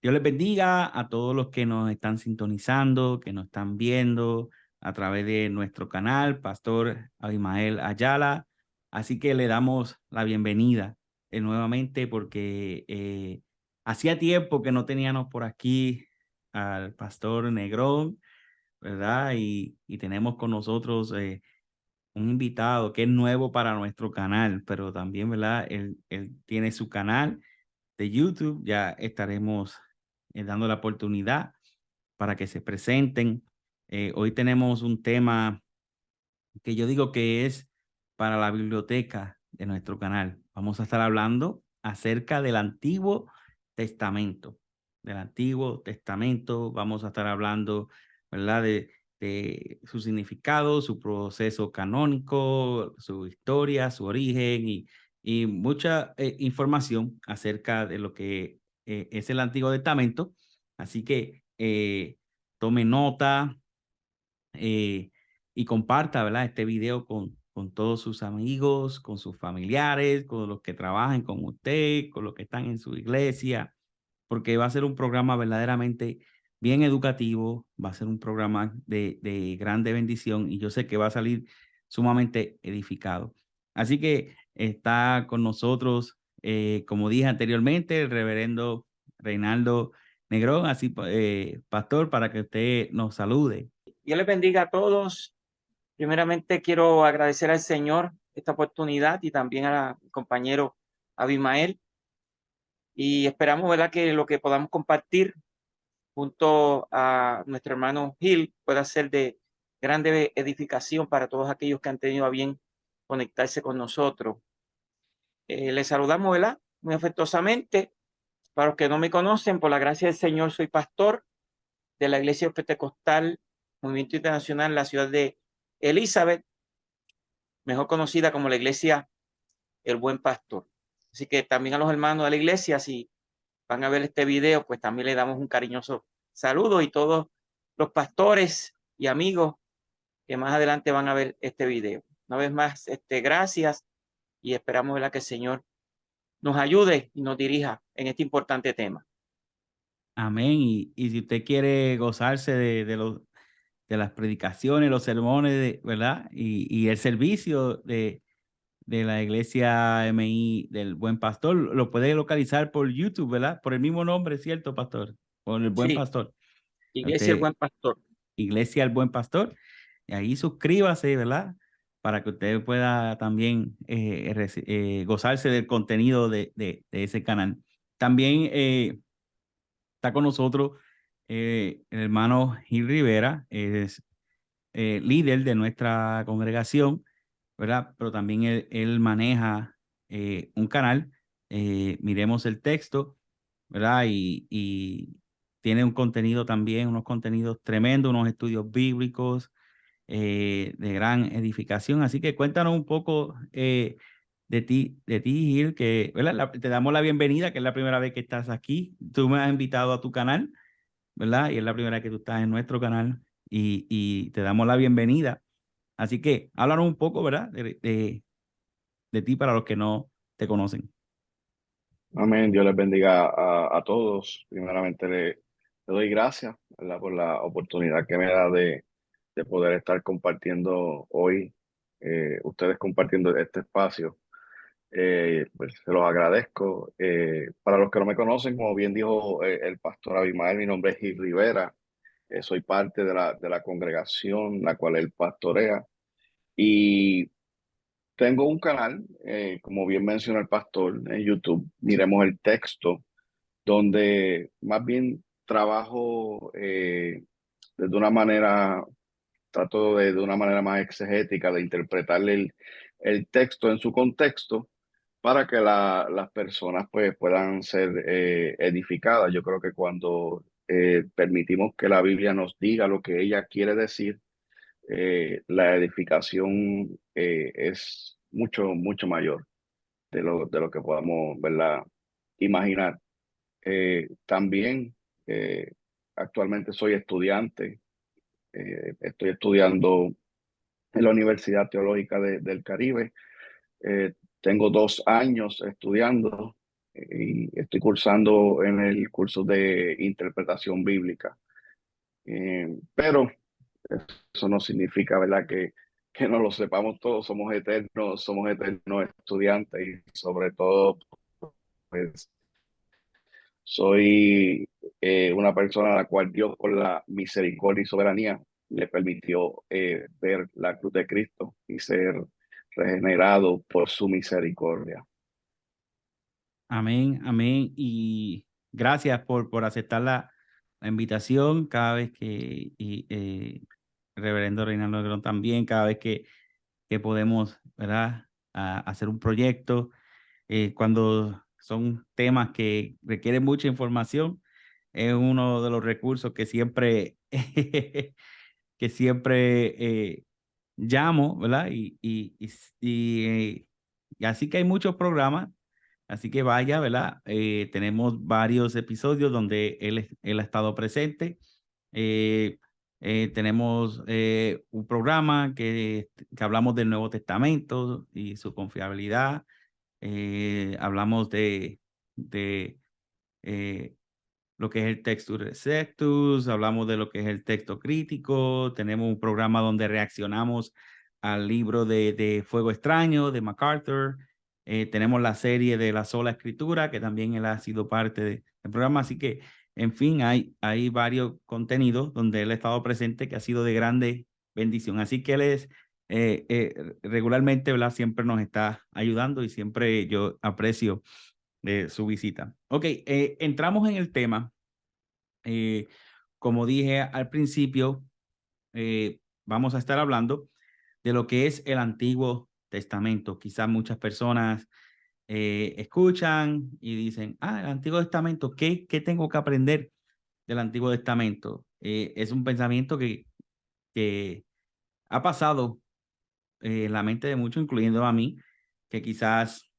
Dios les bendiga a todos los que nos están sintonizando, que nos están viendo a través de nuestro canal, Pastor Abimael Ayala. Así que le damos la bienvenida nuevamente porque hacía tiempo que no teníamos por aquí al Pastor Negrón, ¿verdad? Y tenemos con nosotros un invitado que es nuevo para nuestro canal, pero también, ¿verdad? Él tiene su canal de YouTube. Ya estaremos dando la oportunidad para que se presenten. Hoy tenemos un tema que yo digo que es para la biblioteca de nuestro canal. Vamos a estar hablando acerca del Antiguo Testamento. Del Antiguo Testamento vamos a estar hablando, ¿verdad? De su significado, su proceso canónico, su historia, su origen y mucha información acerca de lo que es el Antiguo Testamento. Así que tome nota, eh, y comparta, ¿verdad? Este video con todos sus amigos, con sus familiares, con los que trabajan con usted, con los que están en su iglesia, porque va a ser un programa verdaderamente bien educativo, va a ser un programa de grande bendición y yo sé que va a salir sumamente edificado. Así que está con nosotros, como dije anteriormente, el reverendo Reinaldo Negrón, así, pastor, para que usted nos salude. Dios les bendiga a todos. Primeramente quiero agradecer al Señor esta oportunidad y también a mi compañero Abimael. Y esperamos, ¿verdad?, que lo que podamos compartir junto a nuestro hermano Gil pueda ser de grande edificación para todos aquellos que han tenido a bien conectarse con nosotros. Les saludamos, ¿verdad?, muy afectuosamente. Para los que no me conocen, por la gracia del Señor, soy pastor de la Iglesia Pentecostal Movimiento Internacional en la ciudad de Elizabeth, mejor conocida como la Iglesia El Buen Pastor. Así que también a los hermanos de la iglesia, si van a ver este video, pues también le damos un cariñoso saludo, y todos los pastores y amigos que más adelante van a ver este video. Una vez más, gracias, y esperamos, ¿verdad?, que el Señor nos ayude y nos dirija en este importante tema. Amén. Y si usted quiere gozarse de las predicaciones, los sermones, ¿verdad? Y el servicio de la iglesia MI del Buen Pastor, lo puede localizar por YouTube, ¿verdad? Por el mismo nombre, ¿cierto, pastor? Por el Buen Sí, Pastor. Iglesia El Usted, Buen Pastor. Iglesia el Buen Pastor. Y ahí suscríbase, ¿verdad? Para que usted pueda también gozarse del contenido de ese canal. También está con nosotros el hermano Gil Rivera, es líder de nuestra congregación, ¿verdad? Pero también él maneja un canal, Miremos el Texto, ¿verdad? Y tiene un contenido también, unos contenidos tremendos, unos estudios bíblicos de gran edificación. Así que cuéntanos un poco de ti, Gil, que, ¿verdad? Te damos la bienvenida, que es la primera vez que estás aquí. Tú me has invitado a tu canal, ¿verdad? Y es la primera vez que tú estás en nuestro canal y te damos la bienvenida. Así que háblanos un poco, ¿verdad? De ti para los que no te conocen. Amén. Dios les bendiga a todos. Primeramente le doy gracias, ¿verdad?, por la oportunidad que me da de poder estar compartiendo hoy, ustedes compartiendo este espacio. Pues se los agradezco. Para los que no me conocen, como bien dijo el pastor Abimael, mi nombre es Gil Rivera. Soy parte de la congregación la cual él pastorea. Y tengo un canal, como bien mencionó el pastor, en YouTube, Miremos el Texto, donde más bien trabajo desde una manera, trato de una manera más exegética de interpretarle el texto en su contexto para que las personas pues puedan ser edificadas. Yo creo que cuando permitimos que la Biblia nos diga lo que ella quiere decir, la edificación es mucho mayor de lo que podamos, ¿verdad?, imaginar. También eh, actualmente soy estudiante, estoy estudiando en la Universidad Teológica del Caribe. Tengo 2 años estudiando. y estoy cursando en el curso de interpretación bíblica. Pero eso no significa, ¿verdad?, que no lo sepamos todos. Somos eternos estudiantes y sobre todo, pues, soy una persona a la cual Dios, por la misericordia y soberanía, le permitió ver la cruz de Cristo y ser regenerado por su misericordia. Amén, amén. Y gracias por aceptar la invitación cada vez que, Reverendo Reinaldo Negrón también, cada vez que podemos, ¿verdad? Hacer un proyecto, cuando son temas que requieren mucha información, es uno de los recursos que siempre, que siempre llamo, ¿verdad? Y así que hay muchos programas. Así que vaya, ¿verdad? Tenemos varios episodios donde él ha estado presente. Eh, tenemos un programa que hablamos del Nuevo Testamento y su confiabilidad. Hablamos de eh, lo que es el Textus Receptus, hablamos de lo que es el texto crítico, tenemos un programa donde reaccionamos al libro de Fuego Extraño de MacArthur, tenemos la serie de la sola escritura, que también él ha sido parte del programa, así que, en fin, hay varios contenidos donde él ha estado presente que ha sido de grande bendición, así que él es regularmente, ¿verdad? Siempre nos está ayudando y siempre yo aprecio su visita. Ok, entramos en el tema. Como dije al principio, vamos a estar hablando de lo que es el Antiguo Testamento. Quizás muchas personas escuchan y dicen, el Antiguo Testamento, ¿qué tengo que aprender del Antiguo Testamento? Es un pensamiento que ha pasado en la mente de muchos, incluyendo a mí, que quizás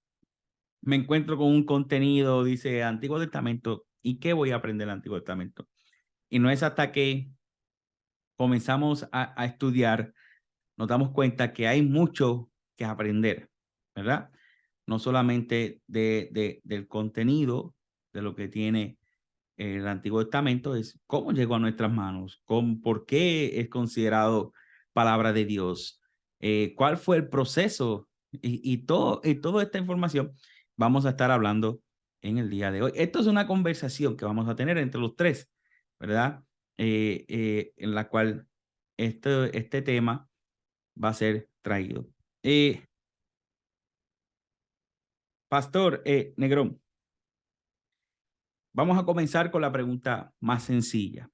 me encuentro con un contenido, dice Antiguo Testamento, ¿y qué voy a aprender del Antiguo Testamento? Y no es hasta que comenzamos a estudiar, nos damos cuenta que hay mucho que aprender, ¿verdad? No solamente del contenido, de lo que tiene el Antiguo Testamento, es cómo llegó a nuestras manos, por qué es considerado palabra de Dios, cuál fue el proceso y toda esta información vamos a estar hablando en el día de hoy. Esto es una conversación que vamos a tener entre los tres, ¿verdad? En la cual este tema va a ser traído. Pastor Negrón, vamos a comenzar con la pregunta más sencilla.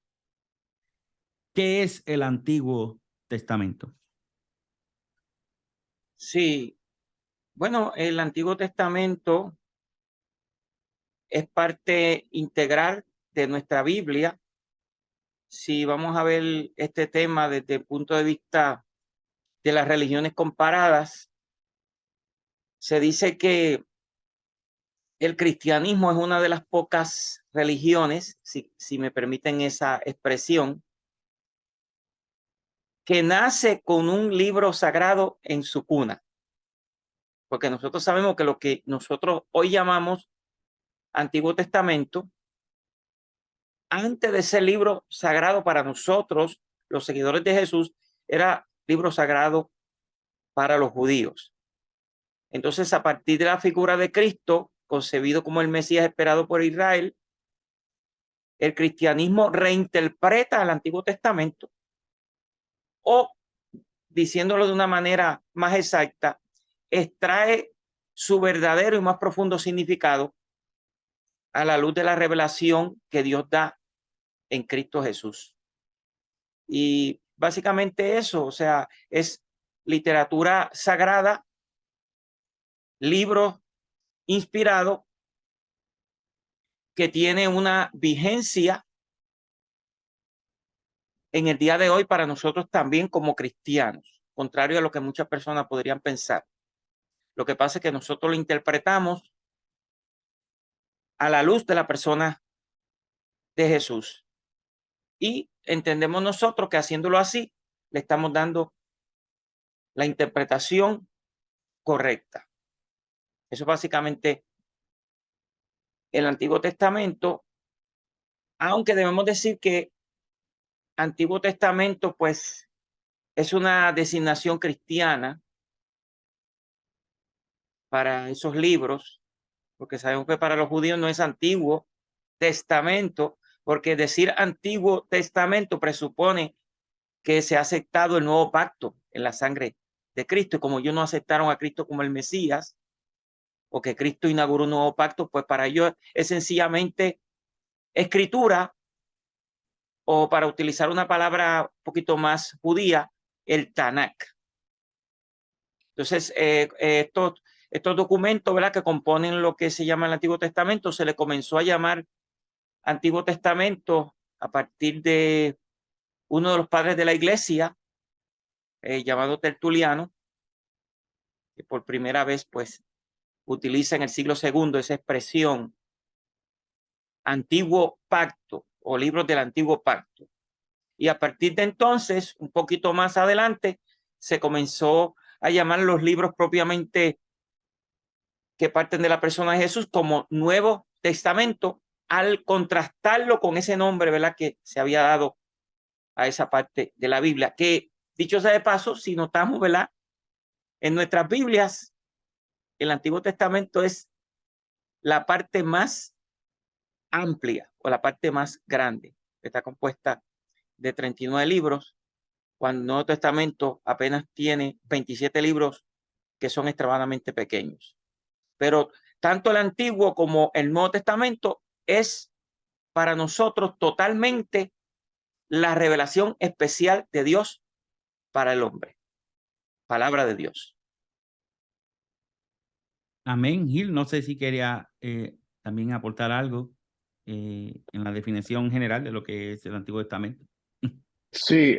¿Qué es el Antiguo Testamento? Sí, bueno, el Antiguo Testamento es parte integral de nuestra Biblia. Si vamos a ver este tema desde el punto de vista de las religiones comparadas, se dice que el cristianismo es una de las pocas religiones, si me permiten esa expresión, que nace con un libro sagrado en su cuna. Porque nosotros sabemos que lo que nosotros hoy llamamos Antiguo Testamento, antes de ser libro sagrado para nosotros, los seguidores de Jesús, era libro sagrado para los judíos. Entonces, a partir de la figura de Cristo, concebido como el Mesías esperado por Israel, el cristianismo reinterpreta el Antiguo Testamento, o, diciéndolo de una manera más exacta, extrae su verdadero y más profundo significado a la luz de la revelación que Dios da en Cristo Jesús. Y básicamente eso, o sea, es literatura sagrada, libro inspirado que tiene una vigencia en el día de hoy para nosotros también como cristianos, contrario a lo que muchas personas podrían pensar. Lo que pasa es que nosotros lo interpretamos a la luz de la persona de Jesús y entendemos nosotros que haciéndolo así le estamos dando la interpretación correcta. Eso es básicamente el Antiguo Testamento, aunque debemos decir que Antiguo Testamento pues es una designación cristiana para esos libros, porque sabemos que para los judíos no es Antiguo Testamento, porque decir Antiguo Testamento presupone que se ha aceptado el nuevo pacto en la sangre de Cristo, y como ellos no aceptaron a Cristo como el Mesías, o que Cristo inauguró un nuevo pacto, pues para ellos es sencillamente escritura, o para utilizar una palabra un poquito más judía, el Tanakh. Entonces, estos documentos, ¿verdad?, que componen lo que se llama el Antiguo Testamento, se le comenzó a llamar Antiguo Testamento a partir de uno de los padres de la iglesia, llamado Tertuliano, que por primera vez pues utiliza en el siglo II esa expresión Antiguo Pacto o libros del Antiguo Pacto. Y a partir de entonces, un poquito más adelante, se comenzó a llamar los libros propiamente que parten de la persona de Jesús como Nuevo Testamento, al contrastarlo con ese nombre, ¿verdad?, que se había dado a esa parte de la Biblia, que dicho sea de paso, si notamos, ¿verdad?, en nuestras Biblias, el Antiguo Testamento es la parte más amplia o la parte más grande. Está compuesta de 39 libros, cuando el Nuevo Testamento apenas tiene 27 libros que son extremadamente pequeños. Pero tanto el Antiguo como el Nuevo Testamento es para nosotros totalmente la revelación especial de Dios para el hombre. Palabra de Dios. Amén. Gil, no sé si quería también aportar algo en la definición general de lo que es el Antiguo Testamento. Sí,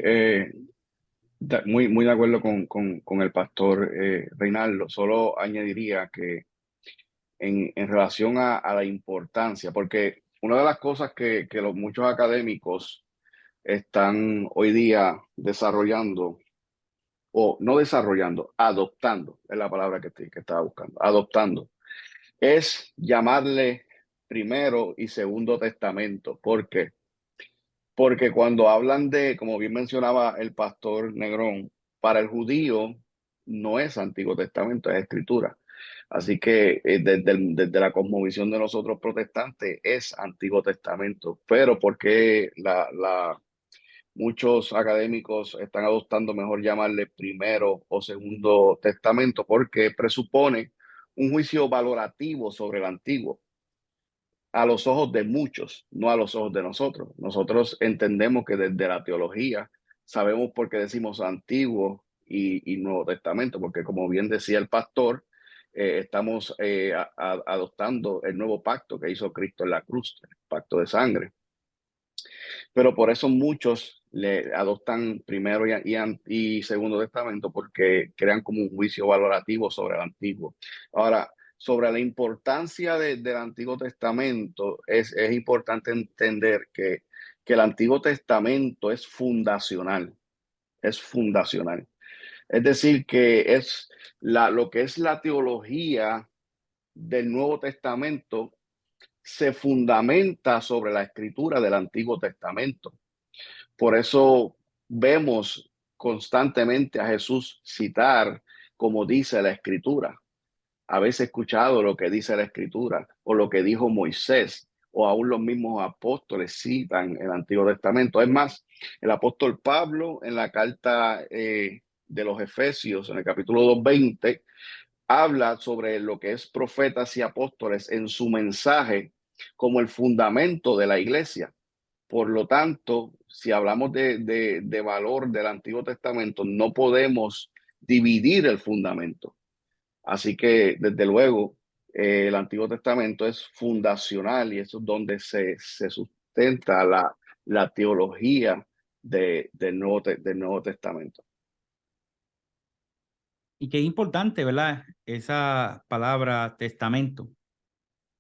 muy de acuerdo con el pastor Reinaldo. Solo añadiría que en relación a la importancia, porque una de las cosas que los muchos académicos están hoy día desarrollando, o no desarrollando, adoptando, es la palabra que estaba buscando, adoptando, es llamarle primero y segundo testamento. ¿Por qué? Porque cuando hablan de, como bien mencionaba el pastor Negrón, para el judío no es Antiguo Testamento, es Escritura. Así que desde la cosmovisión de nosotros protestantes es Antiguo Testamento. Pero ¿por qué muchos académicos están adoptando mejor llamarle primero o segundo testamento? Porque presupone un juicio valorativo sobre el antiguo a los ojos de muchos, no a los ojos de nosotros. Nosotros entendemos que desde la teología sabemos por qué decimos Antiguo y Nuevo Testamento, porque como bien decía el pastor, estamos adoptando el nuevo pacto que hizo Cristo en la cruz, el pacto de sangre. Pero por eso muchos le adoptan primero y segundo testamento, porque crean como un juicio valorativo sobre el antiguo. Ahora, sobre la importancia del Antiguo Testamento, es importante entender que el Antiguo Testamento es fundacional, es fundacional. Es decir, que es lo que es la teología del Nuevo Testamento se fundamenta sobre la escritura del Antiguo Testamento. Por eso vemos constantemente a Jesús citar como dice la escritura. Habéis escuchado lo que dice la escritura o lo que dijo Moisés, o aún los mismos apóstoles citan el Antiguo Testamento. Es más, el apóstol Pablo en la carta de los Efesios, en el capítulo 2:20, habla sobre lo que es profetas y apóstoles en su mensaje como el fundamento de la iglesia. Por lo tanto, si hablamos de valor del Antiguo Testamento, no podemos dividir el fundamento. Así que, desde luego, el Antiguo Testamento es fundacional y eso es donde se sustenta la teología del Nuevo Testamento. Y qué importante, ¿verdad? Esa palabra testamento,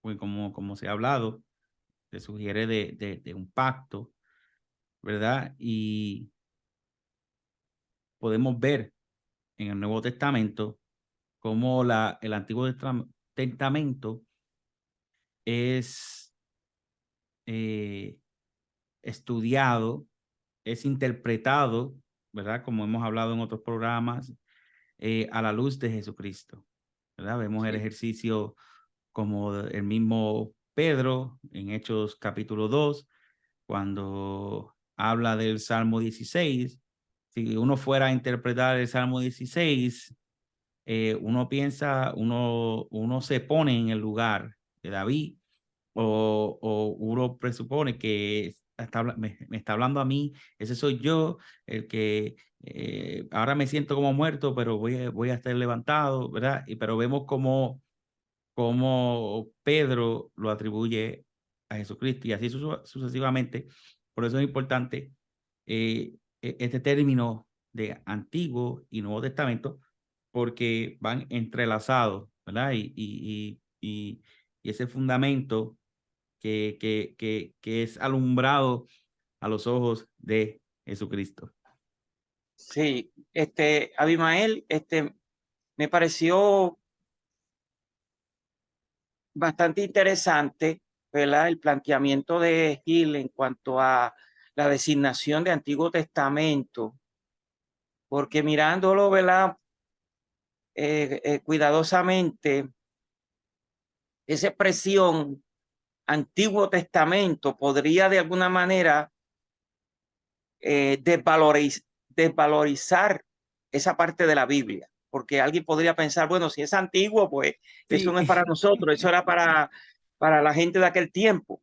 pues como se ha hablado, se sugiere de un pacto, ¿verdad? Y podemos ver en el Nuevo Testamento cómo el Antiguo Testamento es estudiado, es interpretado, ¿verdad? Como hemos hablado en otros programas, a la luz de Jesucristo, ¿verdad? Vemos el ejercicio como el mismo Pedro en Hechos capítulo 2, cuando habla del Salmo 16. Si uno fuera a interpretar el Salmo 16, uno piensa, uno se pone en el lugar de David, o uno presupone que me está hablando a mí, ese soy yo, el que ahora me siento como muerto, pero voy a estar levantado, ¿verdad? Pero vemos como Pedro lo atribuye a Jesucristo y así sucesivamente. Por eso es importante este término de Antiguo y Nuevo Testamento, porque van entrelazados, ¿verdad? Y ese fundamento que es alumbrado a los ojos de Jesucristo. Sí, Abimael, me pareció bastante interesante, ¿verdad? El planteamiento de Gil en cuanto a la designación de Antiguo Testamento, porque mirándolo, ¿verdad? Cuidadosamente, esa expresión Antiguo Testamento podría de alguna manera desvalorizar esa parte de la Biblia, porque alguien podría pensar, bueno, si es antiguo, pues eso no es para nosotros, eso era para la gente de aquel tiempo.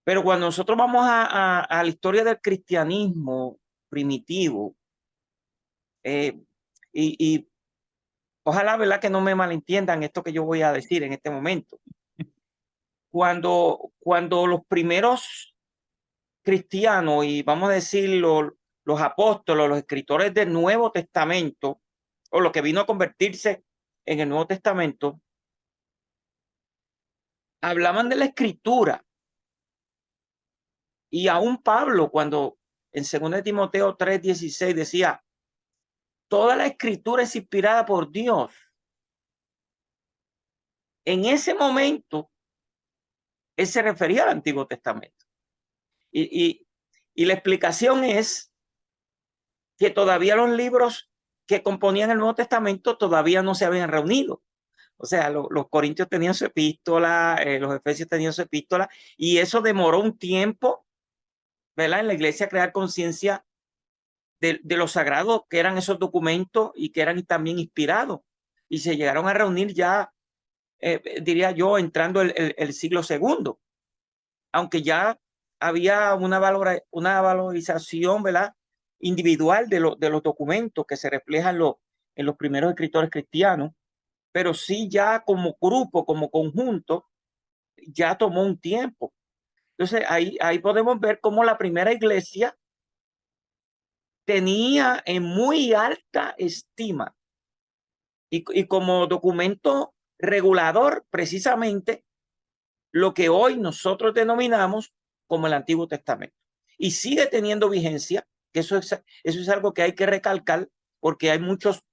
Pero cuando nosotros vamos a la historia del cristianismo primitivo, y ojalá, ¿verdad?, que no me malentiendan esto que yo voy a decir en este momento. Cuando los primeros cristianos, y vamos a decir los apóstoles, los escritores del Nuevo Testamento, o lo que vino a convertirse en el Nuevo Testamento, hablaban de la escritura. Y aún Pablo, cuando en 2 Timoteo 3:16 decía, toda la escritura es inspirada por Dios. En ese momento, él se refería al Antiguo Testamento. Y la explicación es que todavía los libros que componían el Nuevo Testamento todavía no se habían reunido. O sea, los corintios tenían su epístola, los efesios tenían su epístola, y eso demoró un tiempo, ¿verdad?, en la iglesia crear conciencia de lo sagrado que eran esos documentos y que eran también inspirados. Y se llegaron a reunir ya, diría yo, entrando el siglo segundo, aunque ya había una valorización, ¿verdad?, individual de los documentos que se reflejan en los primeros escritores cristianos, pero sí ya como grupo, como conjunto, ya tomó un tiempo. Entonces ahí podemos ver cómo la primera iglesia tenía en muy alta estima y como documento regulador precisamente lo que hoy nosotros denominamos como el Antiguo Testamento. Y sigue teniendo vigencia, que eso es algo que hay que recalcar, porque hay muchos,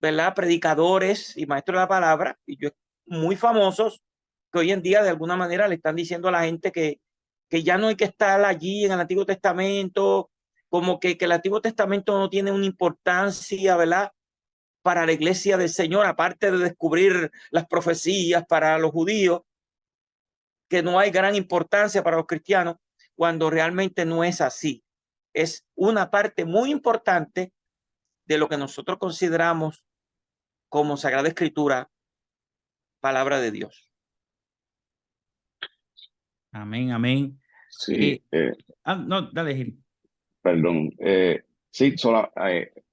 ¿verdad?, predicadores y maestros de la palabra, y yo muy famosos, que hoy en día de alguna manera le están diciendo a la gente que ya no hay que estar allí en el Antiguo Testamento, como que el Antiguo Testamento no tiene una importancia, ¿verdad?, para la iglesia del Señor, aparte de descubrir las profecías para los judíos, que no hay gran importancia para los cristianos, cuando realmente no es así. Es una parte muy importante de lo que nosotros consideramos como Sagrada Escritura, palabra de Dios. Amén, amén. Sí, No, dale, Gil. perdón. Sí,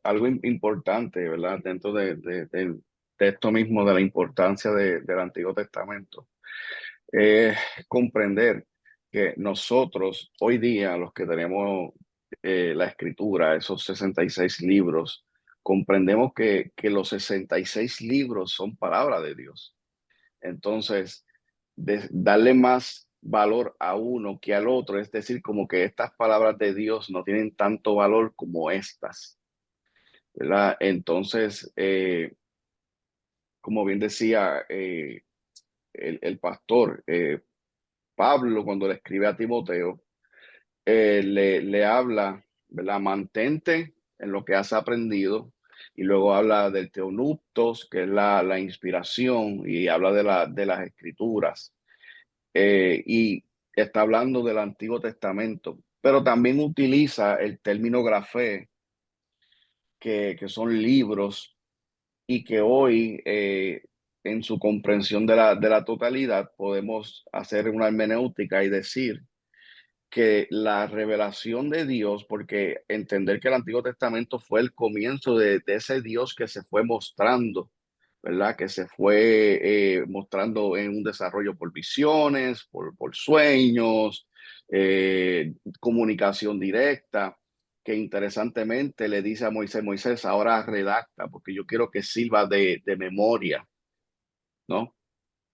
algo importante, ¿verdad? Dentro de esto mismo, de la importancia del Antiguo Testamento, comprender que nosotros hoy día, los que tenemos la escritura, esos 66 libros, comprendemos que los 66 libros son palabra de Dios. Entonces, darle más valor a uno que al otro, es decir, como que estas palabras de Dios no tienen tanto valor como estas, ¿verdad? Entonces, como bien decía el pastor Pablo, cuando le escribe a Timoteo, le habla, ¿verdad? Mantente en lo que has aprendido, y luego habla del teonuptos, que es la inspiración, y habla de las escrituras, y está hablando del Antiguo Testamento, pero también utiliza el término grafé, que son libros, y que hoy, en su comprensión de la totalidad, podemos hacer una hermenéutica y decir que la revelación de Dios, porque entender que el Antiguo Testamento fue el comienzo de ese Dios que se fue mostrando, ¿verdad? Que se fue mostrando en un desarrollo por visiones, por sueños, comunicación directa, que interesantemente le dice a Moisés: Moisés, ahora redacta, porque yo quiero que sirva de memoria, ¿no?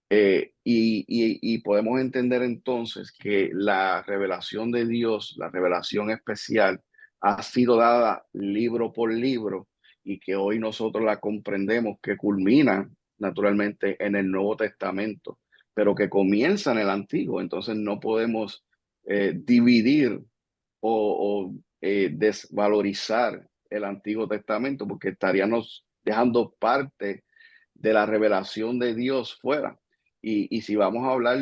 Y podemos entender entonces que la revelación de Dios, la revelación especial, ha sido dada libro por libro, y que hoy nosotros la comprendemos, que culmina naturalmente en el Nuevo Testamento, pero que comienza en el Antiguo. Entonces no podemos dividir desvalorizar el Antiguo Testamento, porque estaríamos dejando parte de la revelación de Dios fuera. Y si vamos a hablar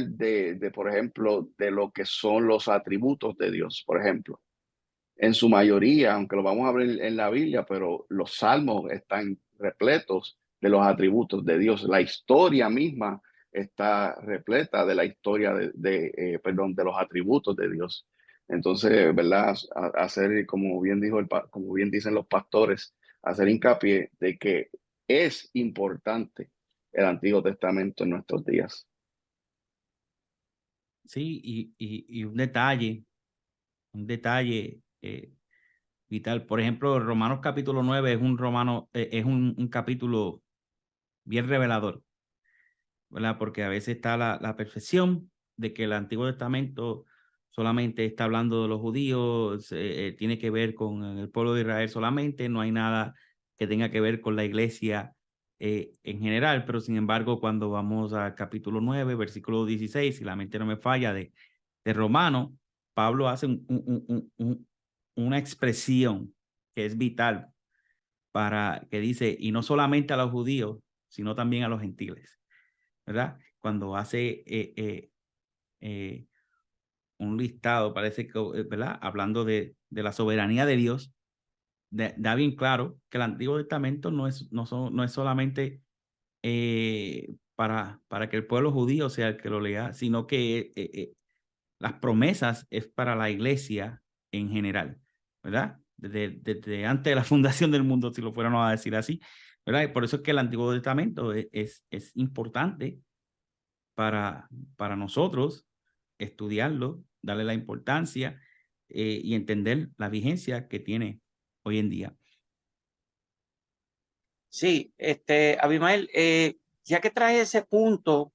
por ejemplo, de lo que son los atributos de Dios, por ejemplo, en su mayoría, aunque lo vamos a ver en la Biblia, pero los salmos están repletos de los atributos de Dios. La historia misma está repleta de la historia perdón, de los atributos de Dios. Entonces, ¿verdad? Hacer, como bien dijo como bien dicen los pastores, hacer hincapié de que es importante el Antiguo Testamento en nuestros días. Sí, y un detalle vital. Por ejemplo, Romanos capítulo 9 es un capítulo bien revelador, ¿verdad? Porque a veces está la percepción de que el Antiguo Testamento solamente está hablando de los judíos, tiene que ver con el pueblo de Israel solamente, no hay nada que tenga que ver con la iglesia en general. Pero sin embargo, cuando vamos al capítulo 9, versículo 16, si la mente no me falla, de Romano, Pablo hace una expresión que es vital, para que dice: y no solamente a los judíos, sino también a los gentiles, ¿verdad? Cuando hace un listado, parece que, ¿verdad? Hablando de la soberanía de Dios, da bien claro que el Antiguo Testamento no es solamente para que el pueblo judío sea el que lo lea, sino que las promesas es para la iglesia en general, ¿verdad? Desde antes de la fundación del mundo, si lo fuéramos a decir así, ¿verdad? Y por eso es que el Antiguo Testamento es importante para nosotros estudiarlo, darle la importancia y entender la vigencia que tiene hoy en día. Sí, Abimael, ya que trae ese punto,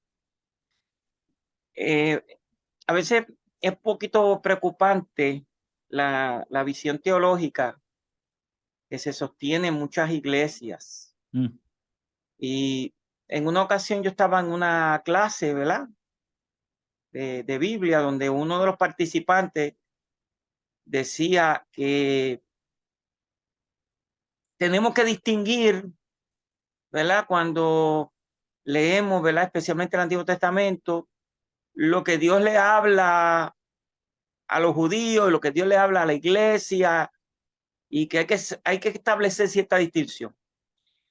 a veces es un poquito preocupante la visión teológica que se sostiene en muchas iglesias. Y en una ocasión yo estaba en una clase, ¿verdad? De Biblia, donde uno de los participantes decía que tenemos que distinguir, ¿verdad? Cuando leemos, ¿verdad? Especialmente el Antiguo Testamento, lo que Dios le habla a los judíos y lo que Dios le habla a la iglesia, y que hay que establecer cierta distinción.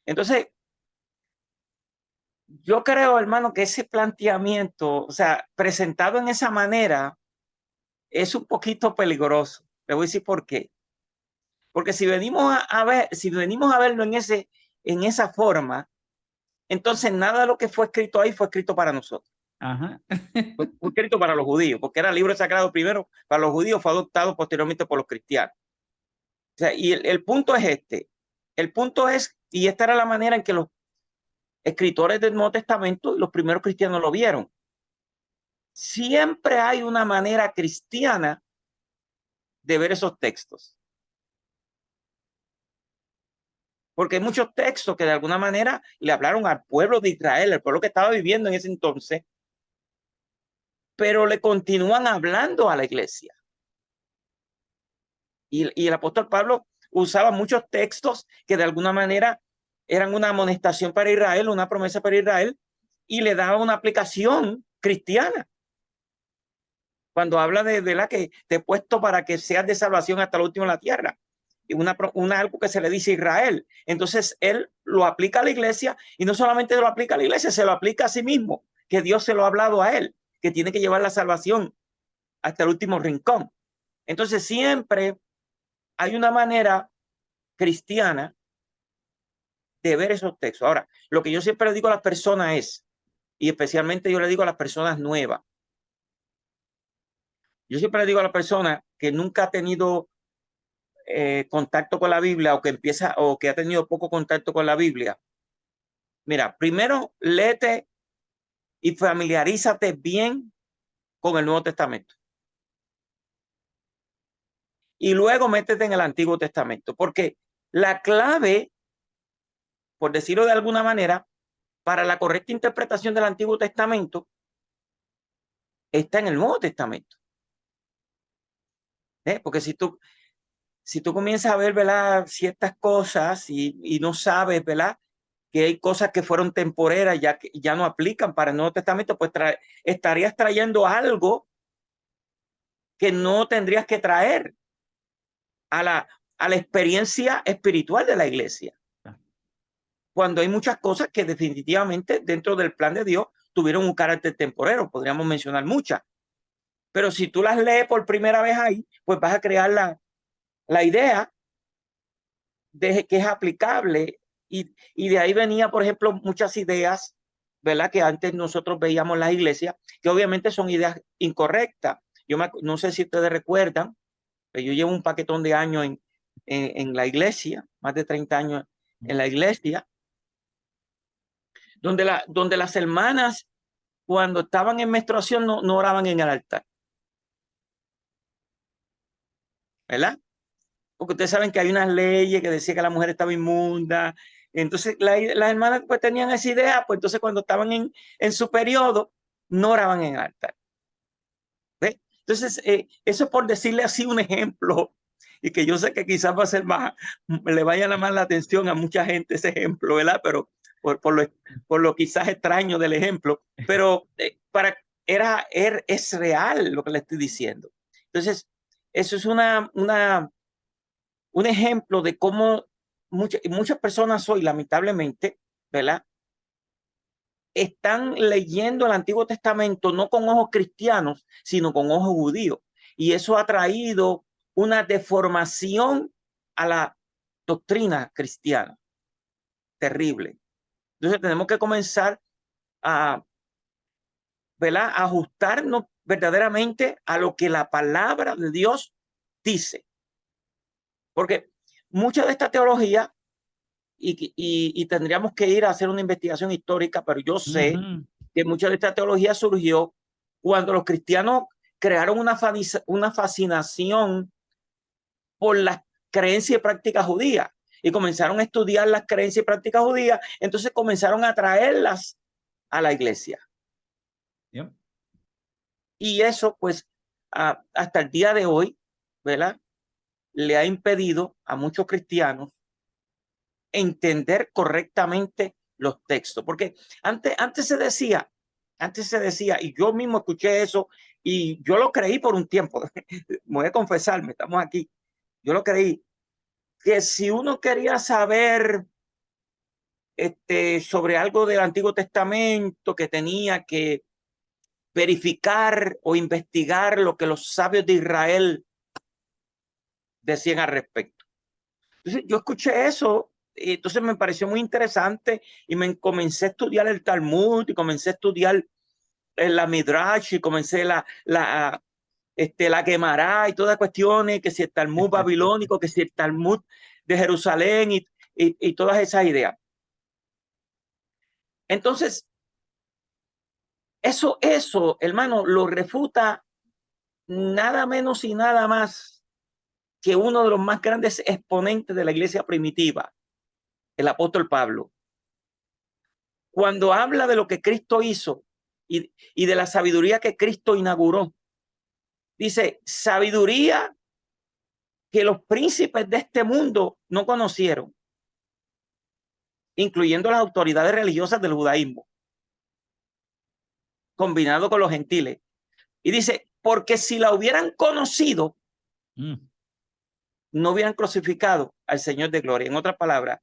Entonces, yo creo, hermano, que ese planteamiento, o sea, presentado en esa manera, es un poquito peligroso. Le voy a decir por qué. Porque si venimos a verlo en esa forma, entonces nada de lo que fue escrito ahí fue escrito para nosotros. Ajá. Fue escrito para los judíos, porque era libro sagrado primero para los judíos, fue adoptado posteriormente por los cristianos. O sea, y el punto es este. El punto es, y esta era la manera en que los escritores del Nuevo Testamento, los primeros cristianos lo vieron. Siempre hay una manera cristiana de ver esos textos. Porque hay muchos textos que de alguna manera le hablaron al pueblo de Israel, el pueblo que estaba viviendo en ese entonces, pero le continúan hablando a la iglesia. Y el apóstol Pablo usaba muchos textos que de alguna manera eran una amonestación para Israel, una promesa para Israel, y le daba una aplicación cristiana. Cuando habla de la que te he puesto para que seas de salvación hasta lo último de la tierra. Algo que se le dice a Israel. Entonces él lo aplica a la iglesia, y no solamente lo aplica a la iglesia, se lo aplica a sí mismo, que Dios se lo ha hablado a él, que tiene que llevar la salvación hasta el último rincón. Entonces siempre hay una manera cristiana de ver esos textos. Ahora, lo que yo siempre le digo a las personas es, y especialmente yo le digo a las personas nuevas, yo siempre le digo a la persona que nunca ha tenido contacto con la Biblia, o que ha tenido poco contacto con la Biblia, mira, primero léete y familiarízate bien con el Nuevo Testamento. Y luego métete en el Antiguo Testamento, porque la clave, por decirlo de alguna manera, para la correcta interpretación del Antiguo Testamento está en el Nuevo Testamento. Porque si tú comienzas a ver, ¿verdad?, ciertas cosas y no sabes, ¿verdad?, que hay cosas que fueron temporeras, ya no aplican para el Nuevo Testamento, pues estarías trayendo algo que no tendrías que traer a la experiencia espiritual de la iglesia. Cuando hay muchas cosas que definitivamente dentro del plan de Dios tuvieron un carácter temporero, podríamos mencionar muchas. Pero si tú las lees por primera vez ahí, pues vas a crear la idea de que es aplicable, y de ahí venía, por ejemplo, muchas ideas, ¿verdad?, que antes nosotros veíamos en las iglesias, que obviamente son ideas incorrectas. No sé si ustedes recuerdan, pero yo llevo un paquetón de años en la iglesia, más de 30 años en la iglesia, donde las hermanas, cuando estaban en menstruación, no oraban en el altar, ¿verdad? Porque ustedes saben que hay unas leyes que decían que la mujer estaba inmunda. Entonces las hermanas pues tenían esa idea, pues entonces cuando estaban en su periodo no oraban en el altar. ¿Ves? Entonces eso es por decirle así un ejemplo, y que yo sé que quizás va a ser le vaya a llamar la atención a mucha gente ese ejemplo, ¿verdad? Pero por lo quizás extraño del ejemplo, pero es real lo que le estoy diciendo. Entonces eso es un ejemplo de cómo muchas personas hoy, lamentablemente, ¿verdad?, están leyendo el Antiguo Testamento no con ojos cristianos, sino con ojos judíos. Y eso ha traído una deformación a la doctrina cristiana terrible. Entonces tenemos que comenzar a, ¿verdad?, a ajustarnos verdaderamente a lo que la palabra de Dios dice. Porque mucha de esta teología, y tendríamos que ir a hacer una investigación histórica, pero yo sé que mucha de esta teología surgió cuando los cristianos crearon una fascinación por las creencias y prácticas judías, y comenzaron a estudiar las creencias y prácticas judías. Entonces comenzaron a traerlas a la iglesia. Yep. Y eso pues hasta el día de hoy, ¿verdad?, le ha impedido a muchos cristianos entender correctamente los textos, porque antes se decía, y yo mismo escuché eso y yo lo creí por un tiempo. Voy a confesarme, estamos aquí, yo lo creí, que si uno quería saber sobre algo del Antiguo Testamento, que tenía que verificar o investigar lo que los sabios de Israel decían al respecto. Entonces yo escuché eso, y entonces me pareció muy interesante, y comencé a estudiar el Talmud, y comencé a estudiar la Midrash, y comencé la Gemara y todas cuestiones, que si el Talmud babilónico, que si el Talmud de Jerusalén, y todas esas ideas. Entonces, eso, hermano, lo refuta nada menos y nada más que uno de los más grandes exponentes de la iglesia primitiva, el apóstol Pablo. Cuando habla de lo que Cristo hizo y de la sabiduría que Cristo inauguró. Dice, sabiduría que los príncipes de este mundo no conocieron, incluyendo las autoridades religiosas del judaísmo, combinado con los gentiles. Y dice, porque si la hubieran conocido, no hubieran crucificado al Señor de gloria. En otras palabras,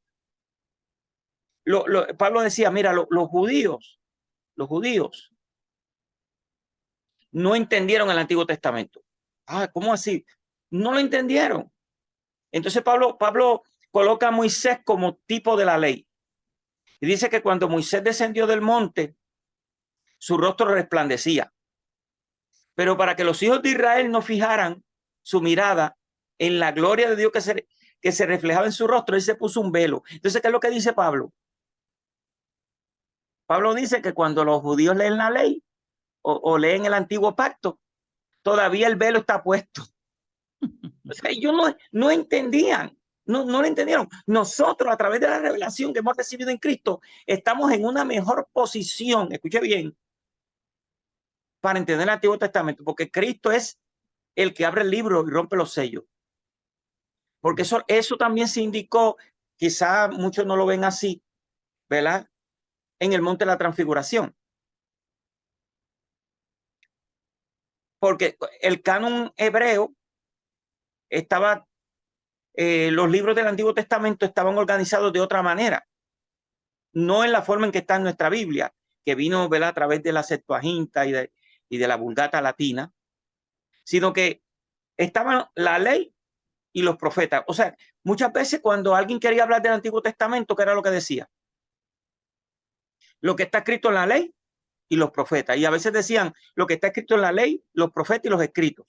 Pablo decía, mira, los judíos no entendieron el Antiguo Testamento. Ah, ¿cómo así? No lo entendieron. Entonces Pablo coloca a Moisés como tipo de la ley. Y dice que cuando Moisés descendió del monte, su rostro resplandecía. Pero para que los hijos de Israel no fijaran su mirada en la gloria de Dios que se reflejaba en su rostro, él se puso un velo. Entonces, ¿qué es lo que dice Pablo? Pablo dice que cuando los judíos leen la ley o leen el antiguo pacto, todavía el velo está puesto. O sea, ellos no entendían, no lo entendieron. Nosotros, a través de la revelación que hemos recibido en Cristo, estamos en una mejor posición, escuche bien, para entender el Antiguo Testamento, porque Cristo es el que abre el libro y rompe los sellos. Porque eso también se indicó, quizá muchos no lo ven así, ¿verdad? En el monte de la transfiguración. Porque el canon hebreo estaba, los libros del Antiguo Testamento estaban organizados de otra manera, no en la forma en que está en nuestra Biblia, que vino, ¿verdad?, a través de la Septuaginta y de la Vulgata latina, sino que estaban la ley y los profetas. O sea, muchas veces cuando alguien quería hablar del Antiguo Testamento, ¿qué era lo que decía? Lo que está escrito en la ley y los profetas. Y a veces decían lo que está escrito en la ley, los profetas y los escritos.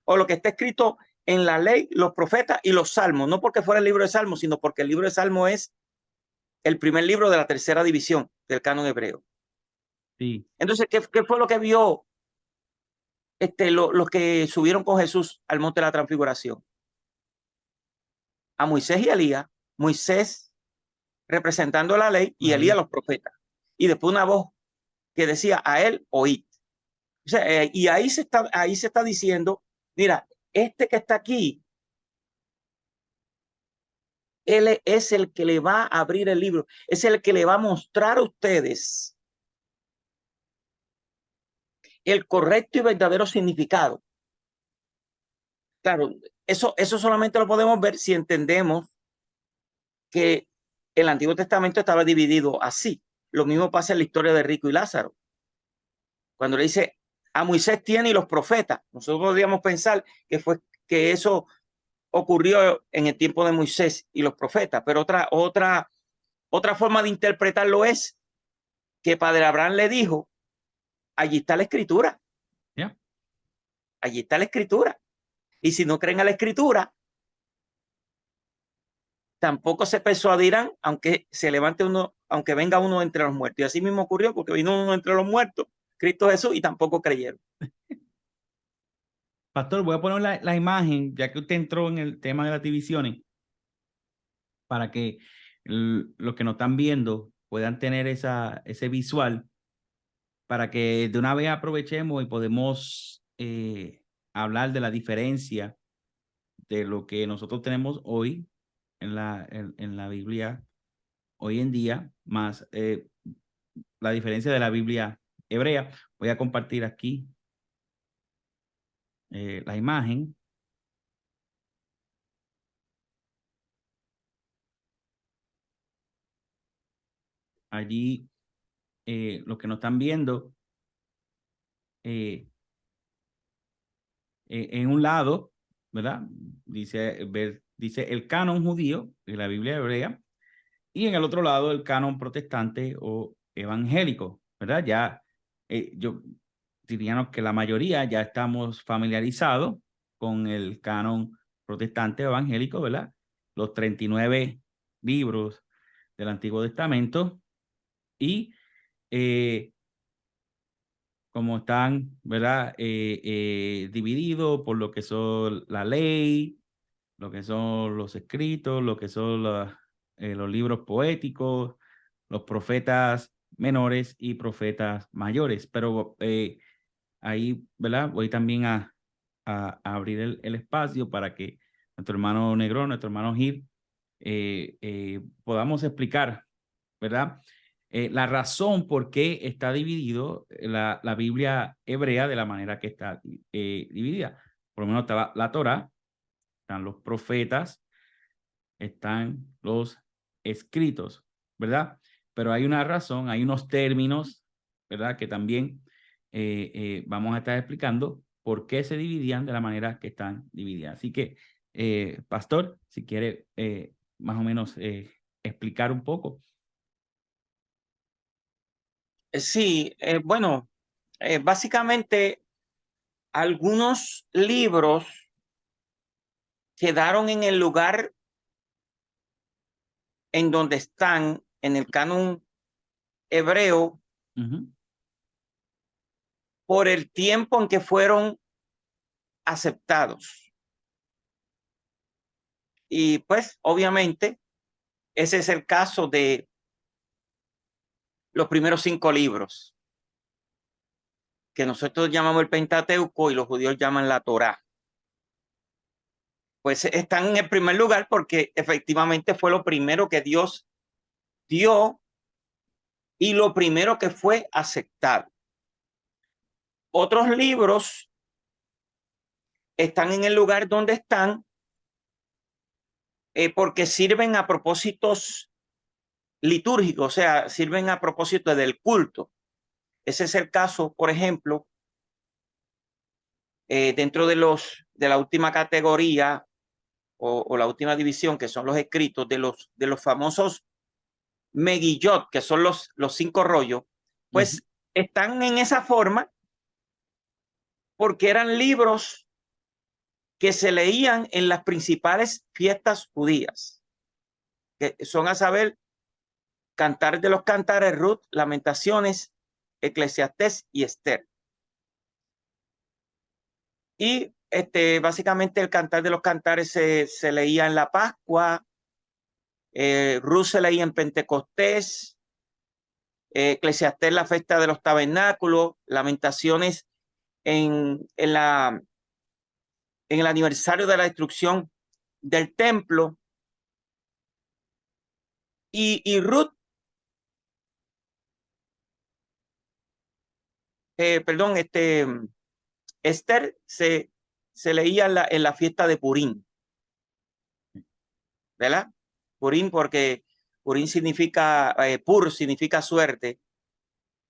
O lo que está escrito en la ley, los profetas y los salmos. No porque fuera el libro de Salmos, sino porque el libro de Salmos es el primer libro de la tercera división del canon hebreo. Sí. Entonces, ¿qué fue lo que vio los que subieron con Jesús al monte de la transfiguración? A Moisés y a Elías. Moisés representando la ley y Elías los profetas. Y después una voz que decía, a él oíd. O sea, y ahí se está diciendo, mira, este que está aquí, él es el que le va a abrir el libro, es el que le va a mostrar a ustedes el correcto y verdadero significado. Claro, eso solamente lo podemos ver si entendemos que el Antiguo Testamento estaba dividido así. Lo mismo pasa en la historia de Rico y Lázaro. Cuando le dice, a Moisés tiene y los profetas, nosotros podríamos pensar que eso ocurrió en el tiempo de Moisés y los profetas, pero otra forma de interpretarlo es que Padre Abraham le dijo, allí está la escritura. Yeah. Allí está la escritura. Y si no creen a la escritura, tampoco se persuadirán, aunque venga uno entre los muertos. Y así mismo ocurrió, porque vino uno entre los muertos, Cristo Jesús, y tampoco creyeron. Pastor, voy a poner la imagen, ya que usted entró en el tema de las divisiones, para que los que nos están viendo puedan tener ese visual, para que de una vez aprovechemos y podemos hablar de la diferencia de lo que nosotros tenemos hoy en la Biblia hoy en día, más la diferencia de la Biblia hebrea. Voy a compartir aquí la imagen. Allí, los que nos están viendo, en un lado, ¿verdad? Dice el canon judío de la Biblia hebrea, y en el otro lado el canon protestante o evangélico, ¿verdad? Ya yo diríamos que la mayoría ya estamos familiarizados con el canon protestante evangélico, ¿verdad? Los 39 libros del Antiguo Testamento y como están, ¿verdad? Divididos por lo que son la ley, lo que son los escritos, lo que son los libros poéticos, los profetas menores y profetas mayores. Pero ahí, ¿verdad? Voy también a abrir el espacio para que nuestro hermano Negrón, nuestro hermano Gil, podamos explicar, ¿verdad? La razón por qué está dividido la Biblia hebrea de la manera que está dividida. Por lo menos está la Torá, están los profetas, están los escritos, ¿verdad? Pero hay una razón, hay unos términos, ¿verdad? Que también vamos a estar explicando por qué se dividían de la manera que están divididas. Así que, Pastor, si quiere más o menos explicar un poco. Sí, bueno, básicamente algunos libros quedaron en el lugar en donde están en el canon hebreo por el tiempo en que fueron aceptados. Y pues, obviamente, ese es el caso de los primeros 5 libros, que nosotros llamamos el Pentateuco y los judíos llaman la Torá. Pues están en el primer lugar porque efectivamente fue lo primero que Dios dio y lo primero que fue aceptado. Otros libros están en el lugar donde están porque sirven a propósitos litúrgicos, o sea, sirven a propósito del culto. Ese es el caso, por ejemplo, dentro de la última categoría o la última división, que son los escritos de los famosos Megillot, que son los 5 rollos, pues están en esa forma porque eran libros que se leían en las principales fiestas judías, que son a saber Cantar de los Cantares, Ruth, Lamentaciones, Eclesiastés y Esther. Y básicamente el Cantar de los Cantares se leía en la Pascua, Ruth se leía en Pentecostés, Eclesiastés la fiesta de los tabernáculos, Lamentaciones en el aniversario de la destrucción del templo, y Ruth, perdón, Esther se leía en la fiesta de Purim, ¿verdad? Purim porque Purim significa, pur significa suerte,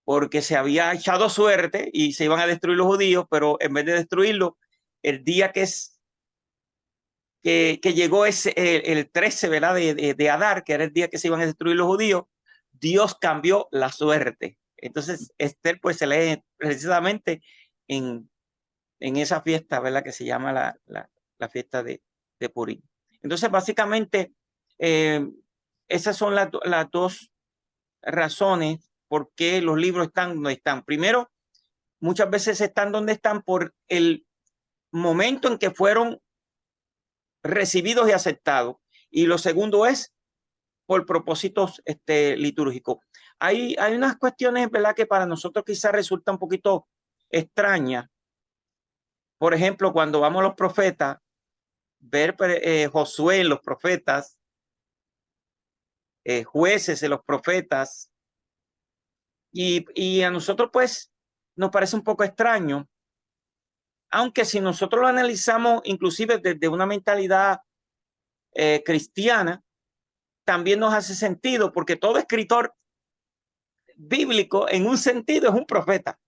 porque se había echado suerte y se iban a destruir los judíos, pero en vez de destruirlo, el día que llegó el 13, ¿verdad? De Adar, que era el día que se iban a destruir los judíos, Dios cambió la suerte. Entonces, Esther pues se lee precisamente en esa fiesta, ¿verdad? Que se llama la fiesta de Purim. Entonces, básicamente, esas son las 2 razones por qué los libros están donde están. Primero, muchas veces están donde están por el momento en que fueron recibidos y aceptados. Y lo segundo es por propósitos litúrgicos. Hay unas cuestiones, ¿verdad?, que para nosotros quizás resulta un poquito extraña. Por ejemplo, cuando vamos a los profetas, ver Josué en los profetas, jueces en los profetas, y a nosotros pues nos parece un poco extraño, aunque si nosotros lo analizamos inclusive desde una mentalidad cristiana, también nos hace sentido, porque todo escritor bíblico en un sentido es un profeta,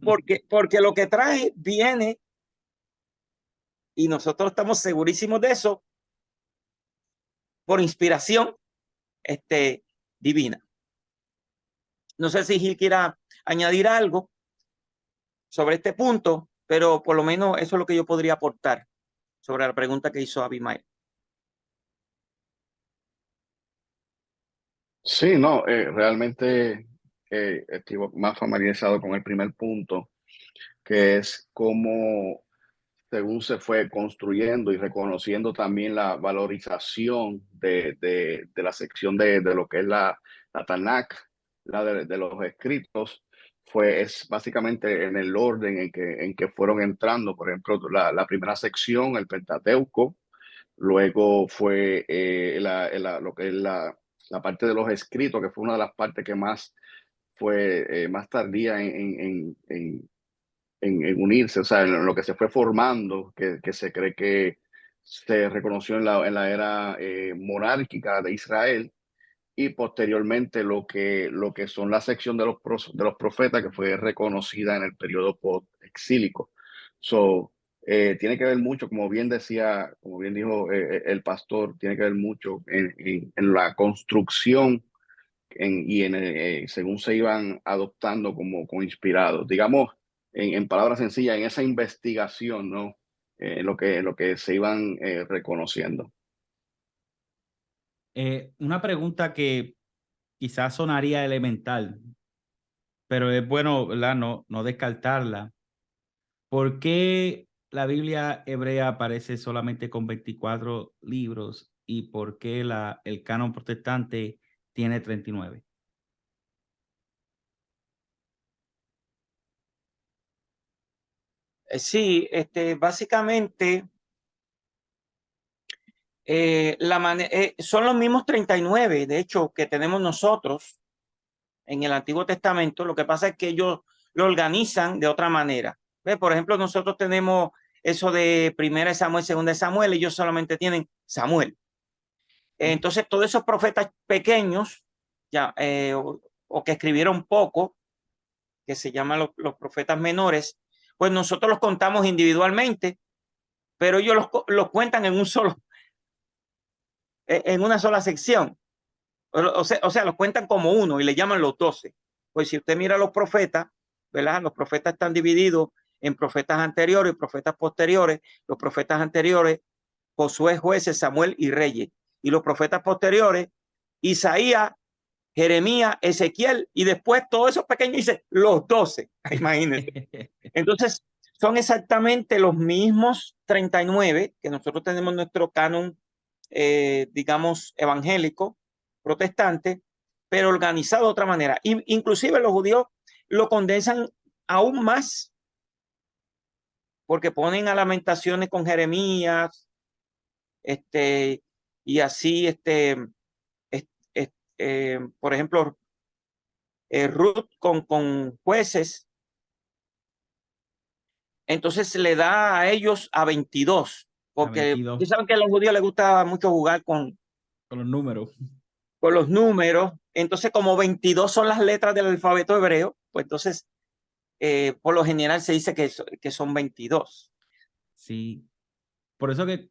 porque lo que trae viene, y nosotros estamos segurísimos de eso, por inspiración divina. No sé si Gil quiera añadir algo sobre este punto, pero por lo menos eso es lo que yo podría aportar sobre la pregunta que hizo Abimael. Sí, no, realmente estoy más familiarizado con el primer punto, que es cómo según se fue construyendo y reconociendo también la valorización de la sección de lo que es la Tanakh, la de los escritos, es básicamente en el orden en que fueron entrando. Por ejemplo, la primera sección, el Pentateuco, luego fue lo que es la parte de los escritos, que fue una de las partes que más fue más tardía en unirse, o sea, en lo que se fue formando, que se cree que se reconoció en la era monárquica de Israel, y posteriormente lo que son la sección de de los profetas, que fue reconocida en el periodo post-exílico. So, tiene que ver mucho, como bien decía, como bien dijo el pastor, tiene que ver mucho en la construcción según se iban adoptando como inspirados. Digamos, en palabras sencillas, en esa investigación, ¿no? En lo que se iban reconociendo. Una pregunta que quizás sonaría elemental, pero es bueno, ¿verdad? No descartarla. ¿Por qué la Biblia hebrea aparece solamente con 24 libros y por qué el canon protestante tiene 39? Sí, básicamente son los mismos 39, de hecho, que tenemos nosotros en el Antiguo Testamento. Lo que pasa es que ellos lo organizan de otra manera. ¿Ve? Por ejemplo, nosotros tenemos eso de 1 Samuel, 2 Samuel, ellos solamente tienen Samuel. Entonces, todos esos profetas pequeños ya, o que escribieron poco, que se llaman los profetas menores, pues nosotros los contamos individualmente, pero ellos los cuentan en en una sola sección. O sea, los cuentan como uno y le llaman los 12. Pues si usted mira los profetas, ¿verdad? Los profetas están divididos en profetas anteriores y profetas posteriores. Los profetas anteriores, Josué, jueces, Samuel y reyes. Y los profetas posteriores, Isaías, Jeremías, Ezequiel, y después todos esos pequeños dice los 12. Imagínense. Entonces, son exactamente los mismos 39 que nosotros tenemos en nuestro canon, digamos, evangélico, protestante, pero organizado de otra manera. Inclusive los judíos lo condensan aún más, porque ponen a Lamentaciones con Jeremías, y así, por ejemplo, Ruth con jueces. Entonces se le da a ellos a 22, porque ustedes saben que a los judíos les gusta mucho jugar con los números. Con los números. Entonces, como 22 son las letras del alfabeto hebreo, pues entonces, por lo general se dice que son 22. Sí, por eso que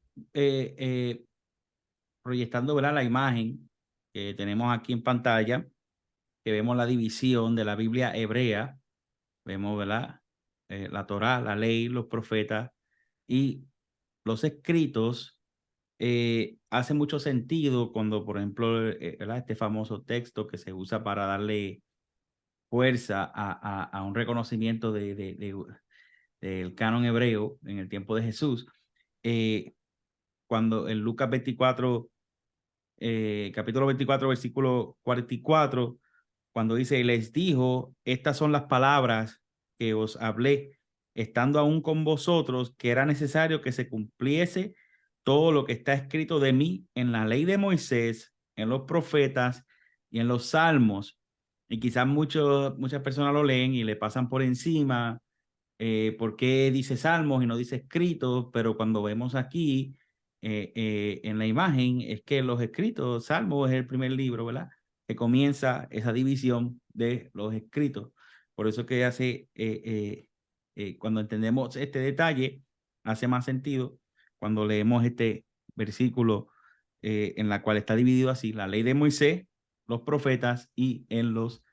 proyectando, ¿verdad?, la imagen que tenemos aquí en pantalla, que vemos la división de la Biblia hebrea, vemos, ¿verdad?, la Torá, la ley, los profetas y los escritos. Hace mucho sentido cuando, por ejemplo, ¿verdad?, este famoso texto que se usa para darle fuerza a un reconocimiento del canon hebreo en el tiempo de Jesús. Cuando en Lucas 24, capítulo 24, versículo 44, cuando dice, les dijo, estas son las palabras que os hablé, estando aún con vosotros, que era necesario que se cumpliese todo lo que está escrito de mí en la ley de Moisés, en los profetas y en los salmos. Y quizás muchas personas lo leen y le pasan por encima, por qué dice salmos y no dice escritos, pero cuando vemos aquí en la imagen es que los escritos, salmos es el primer libro, ¿verdad?, que comienza esa división de los escritos. Por eso que cuando entendemos este detalle, hace más sentido cuando leemos este versículo en la cual está dividido así, la ley de Moisés, los profetas y en los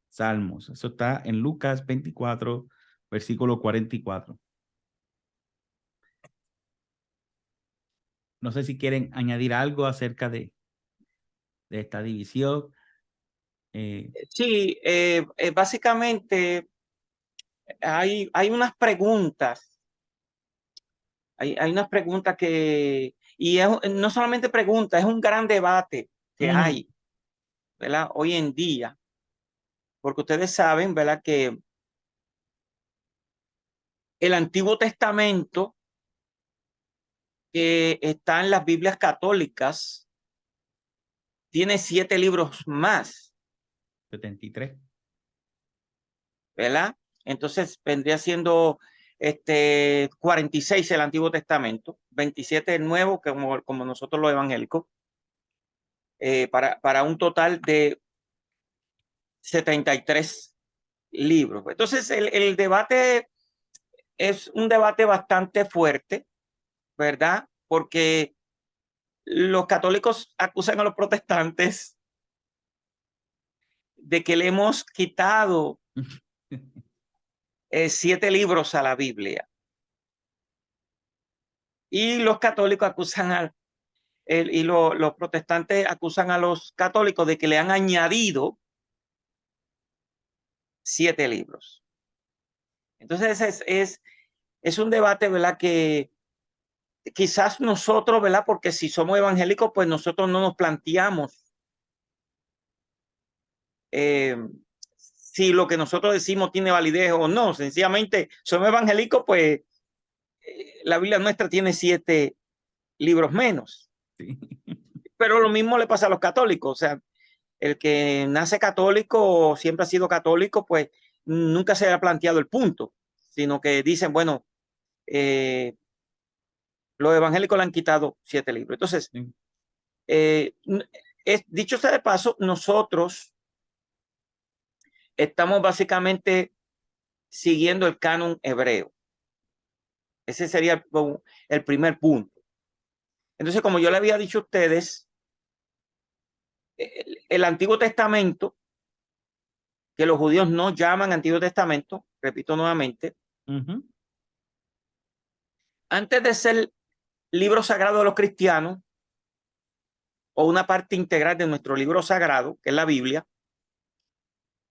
salmos. Eso está en Lucas 24, versículo 44. No sé si quieren añadir algo acerca de esta división. Sí, básicamente hay unas preguntas. Hay unas preguntas y no solamente preguntas, es un gran debate que hay, ¿verdad?, hoy en día. porque ustedes saben, ¿verdad?, que el Antiguo Testamento que está en las Biblias católicas tiene 7 libros más, 73. ¿verdad? Entonces vendría siendo 46 el Antiguo Testamento, 27 el Nuevo, como nosotros los evangélicos, para un total de 73 libros. Entonces el debate es un debate bastante fuerte, ¿verdad? Porque los católicos acusan a los protestantes de que le hemos quitado 7 libros a la Biblia. Y los católicos acusan los protestantes acusan a los católicos de que le han añadido 7 libros. Entonces es un debate, ¿verdad?, que quizás nosotros, ¿verdad?, porque si somos evangélicos, pues nosotros no nos planteamos si lo que nosotros decimos tiene validez o no. Sencillamente somos evangélicos, pues la Biblia nuestra tiene 7 libros menos. Sí. Pero lo mismo le pasa a los católicos. O sea, el que nace católico o siempre ha sido católico, pues nunca se ha planteado el punto, sino que dicen, bueno, los evangélicos le han quitado 7 libros. Entonces, Sí. Dicho sea de paso, nosotros estamos básicamente siguiendo el canon hebreo. Ese sería el primer punto. Entonces, como yo le había dicho a ustedes, el Antiguo Testamento, que los judíos no llaman Antiguo Testamento, repito nuevamente, antes de ser libro sagrado de los cristianos o una parte integral de nuestro libro sagrado, que es la Biblia,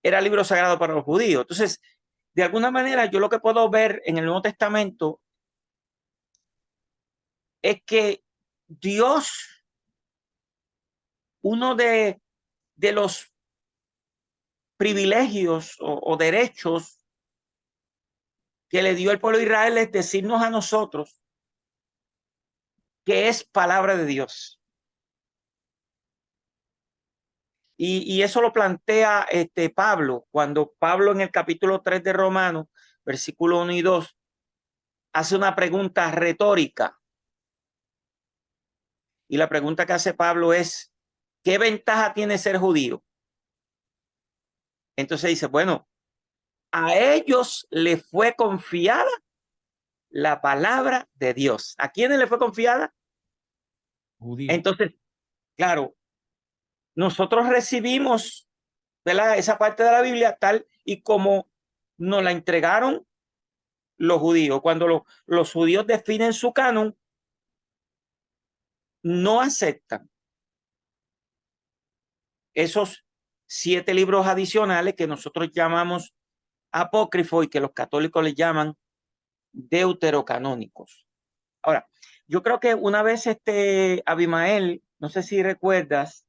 era libro sagrado para los judíos. Entonces, de alguna manera, yo lo que puedo ver en el Nuevo Testamento es que Dios, uno de los privilegios o derechos que le dio el pueblo de Israel es decirnos a nosotros que es palabra de Dios. Y eso lo plantea Pablo, cuando Pablo en el capítulo 3 de Romanos, versículo 1 y 2, hace una pregunta retórica. Y la pregunta que hace Pablo es, ¿qué ventaja tiene ser judío? Entonces dice, bueno, a ellos le fue confiada la palabra de Dios. ¿A quiénes le fue confiada? Judío. Entonces, claro, nosotros recibimos, ¿verdad?, esa parte de la Biblia tal y como nos la entregaron los judíos. Cuando los judíos definen su canon, no aceptan esos 7 libros adicionales que nosotros llamamos apócrifos y que los católicos le llaman deuterocanónicos. Ahora, yo creo que una vez Abimael, no sé si recuerdas,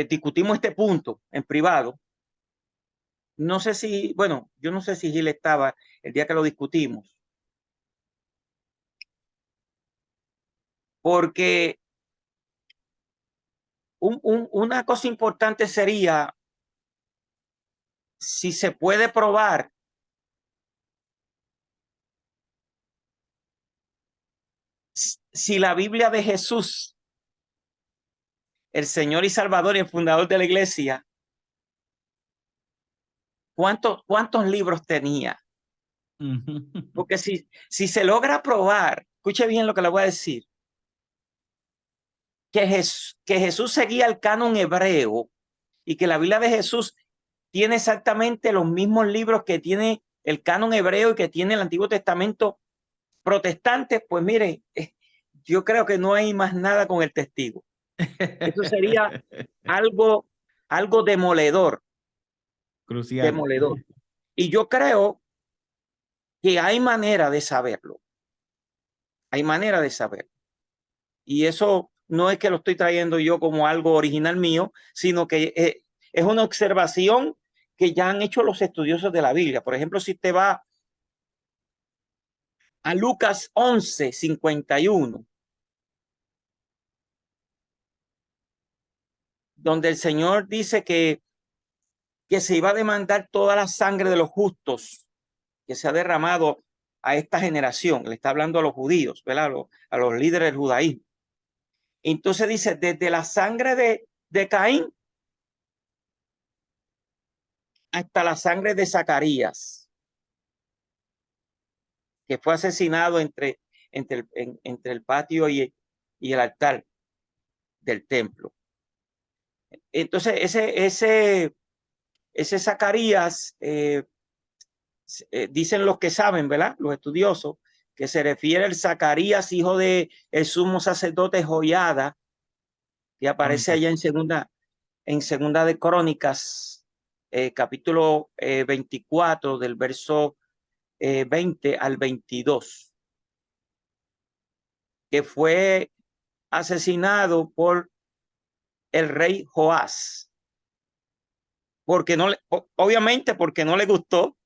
discutimos este punto en privado. No sé si, bueno, yo no sé si Gil estaba el día que lo discutimos. Porque una cosa importante sería si se puede probar si la Biblia de Jesús, el Señor y Salvador y el fundador de la iglesia, ¿cuántos libros tenía? Porque si se logra probar, escuche bien lo que le voy a decir, que Jesús seguía el canon hebreo y que la Biblia de Jesús tiene exactamente los mismos libros que tiene el canon hebreo y que tiene el Antiguo Testamento protestante, pues mire, yo creo que no hay más nada con el testigo. Eso sería algo demoledor. Crucial. Demoledor. Y yo creo que hay manera de saberlo. Hay manera de saberlo. Y eso no es que lo estoy trayendo yo como algo original mío, sino que es una observación que ya han hecho los estudiosos de la Biblia. Por ejemplo, si te va a Lucas 11:51, donde el Señor dice que se iba a demandar toda la sangre de los justos que se ha derramado a esta generación. Le está hablando a los judíos, ¿verdad? A los líderes del judaísmo. Entonces dice, desde la sangre de Caín hasta la sangre de Zacarías, que fue asesinado entre el patio y el altar del templo. Entonces, ese Zacarías, dicen los que saben, ¿verdad? Los estudiosos, que se refiere al Zacarías, hijo de el sumo sacerdote Joiada, que aparece allá en segunda de Crónicas, capítulo 24, del verso 20 al 22, que fue asesinado por el rey Joás, porque obviamente porque no le gustó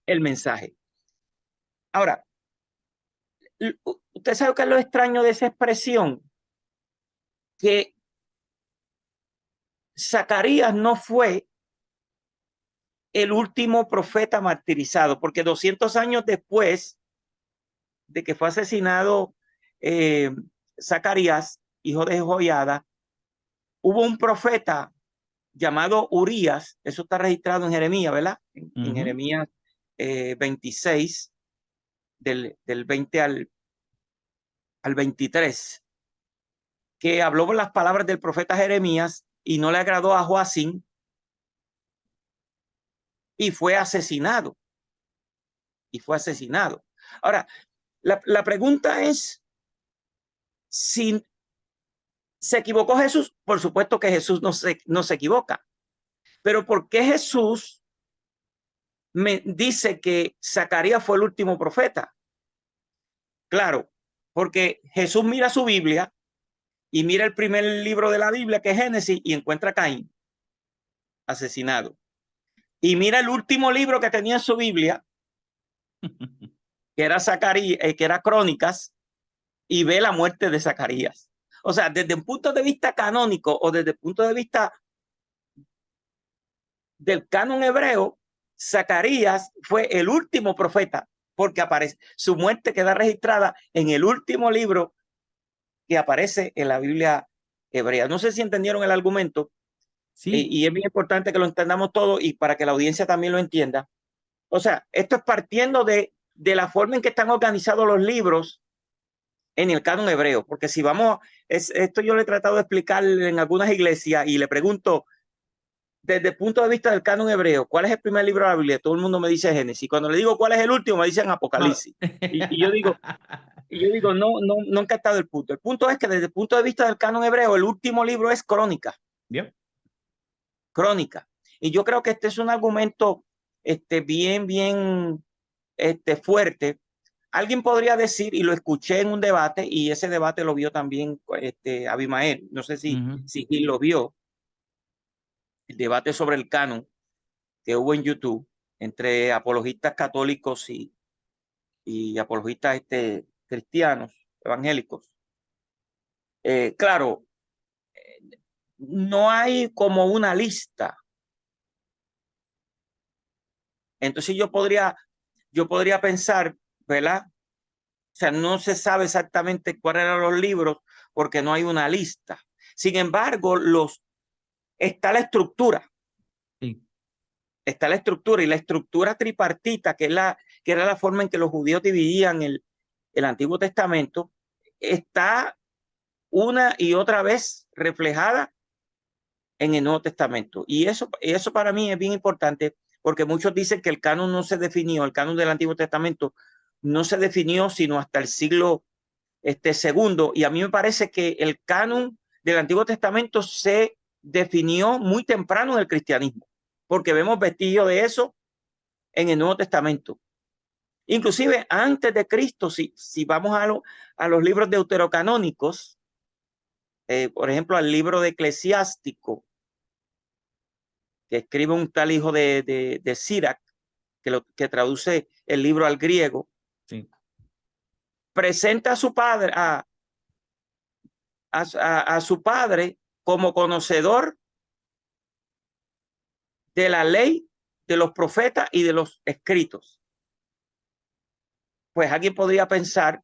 el mensaje. Ahora, usted sabe qué es lo extraño de esa expresión, que Zacarías no fue el último profeta martirizado, porque 200 años después de que fue asesinado Zacarías, hijo de Joiada, hubo un profeta llamado Urías. Eso está registrado en Jeremías, ¿verdad? En Jeremías 26, del 20 al 23, que habló las palabras del profeta Jeremías y no le agradó a Joacim y fue asesinado. Ahora, la pregunta es, si se equivocó Jesús. Por supuesto que Jesús no se equivoca, pero ¿por qué Jesús me dice que Zacarías fue el último profeta? Claro, porque Jesús mira su Biblia y mira el primer libro de la Biblia, que es Génesis, y encuentra a Caín asesinado. Y mira el último libro que tenía en su Biblia, que era Zacarías, que era Crónicas, y ve la muerte de Zacarías. O sea, desde un punto de vista canónico o desde el punto de vista del canon hebreo, Zacarías fue el último profeta, porque su muerte queda registrada en el último libro que aparece en la Biblia hebrea. No sé si entendieron el argumento. Sí. Y es bien importante que lo entendamos todo y para que la audiencia también lo entienda. O sea, esto es partiendo de la forma en que están organizados los libros en el canon hebreo, porque si vamos, esto yo le he tratado de explicar en algunas iglesias y le pregunto, desde el punto de vista del canon hebreo, ¿cuál es el primer libro de la Biblia? Todo el mundo me dice Génesis. Cuando le digo cuál es el último, me dicen Apocalipsis. Y yo digo, no han captado el punto. El punto es que desde el punto de vista del canon hebreo, el último libro es Crónica. Yep. Crónica. Y yo creo que este es un argumento bien fuerte. Alguien podría decir, y lo escuché en un debate, y ese debate lo vio también Abimael. No sé si Gil lo vio. El debate sobre el canon que hubo en YouTube entre apologistas católicos y apologistas cristianos, evangélicos. Claro, no hay como una lista. Entonces yo podría pensar, ¿verdad? O sea, no se sabe exactamente cuáles eran los libros porque no hay una lista. Sin embargo, está la estructura. Sí. Está la estructura, y la estructura tripartita, que era la forma en que los judíos dividían el Antiguo Testamento, está una y otra vez reflejada en el Nuevo Testamento. Y eso para mí es bien importante, porque muchos dicen que el canon no se definió, el canon del Antiguo Testamento no se definió sino hasta el siglo segundo, y a mí me parece que el canon del Antiguo Testamento se definió muy temprano en el cristianismo, porque vemos vestigios de eso en el Nuevo Testamento. Inclusive antes de Cristo, si vamos a los libros deuterocanónicos, por ejemplo, al libro de Eclesiástico, que escribe un tal hijo de Sirac, que traduce el libro al griego, Sí. presenta a su padre, a su padre como conocedor de la ley, de los profetas y de los escritos. Pues alguien podría pensar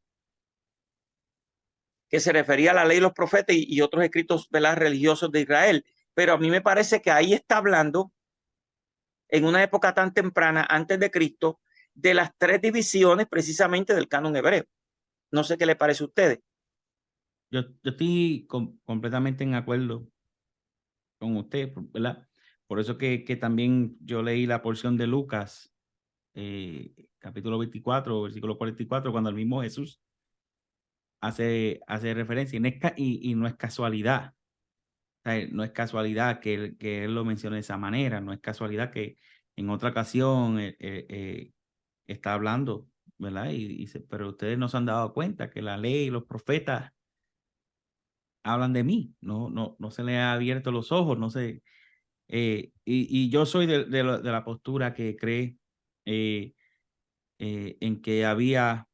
que se refería a la ley, los profetas y otros escritos, ¿verdad?, religiosos de Israel. Pero a mí me parece que ahí está hablando, en una época tan temprana, antes de Cristo, de las tres divisiones precisamente del canon hebreo. No sé qué le parece a ustedes. Yo estoy completamente en acuerdo con usted, ¿verdad? Por eso que también yo leí la porción de Lucas, capítulo 24, versículo 44, cuando el mismo Jesús hace referencia, y no es casualidad. O sea, no es casualidad que él lo mencione de esa manera, no es casualidad que en otra ocasión está hablando, ¿verdad? Y dice, pero ustedes no se han dado cuenta que la ley y los profetas hablan de mí, no se les ha abierto los ojos, no sé. Y yo soy de la postura que cree en que había,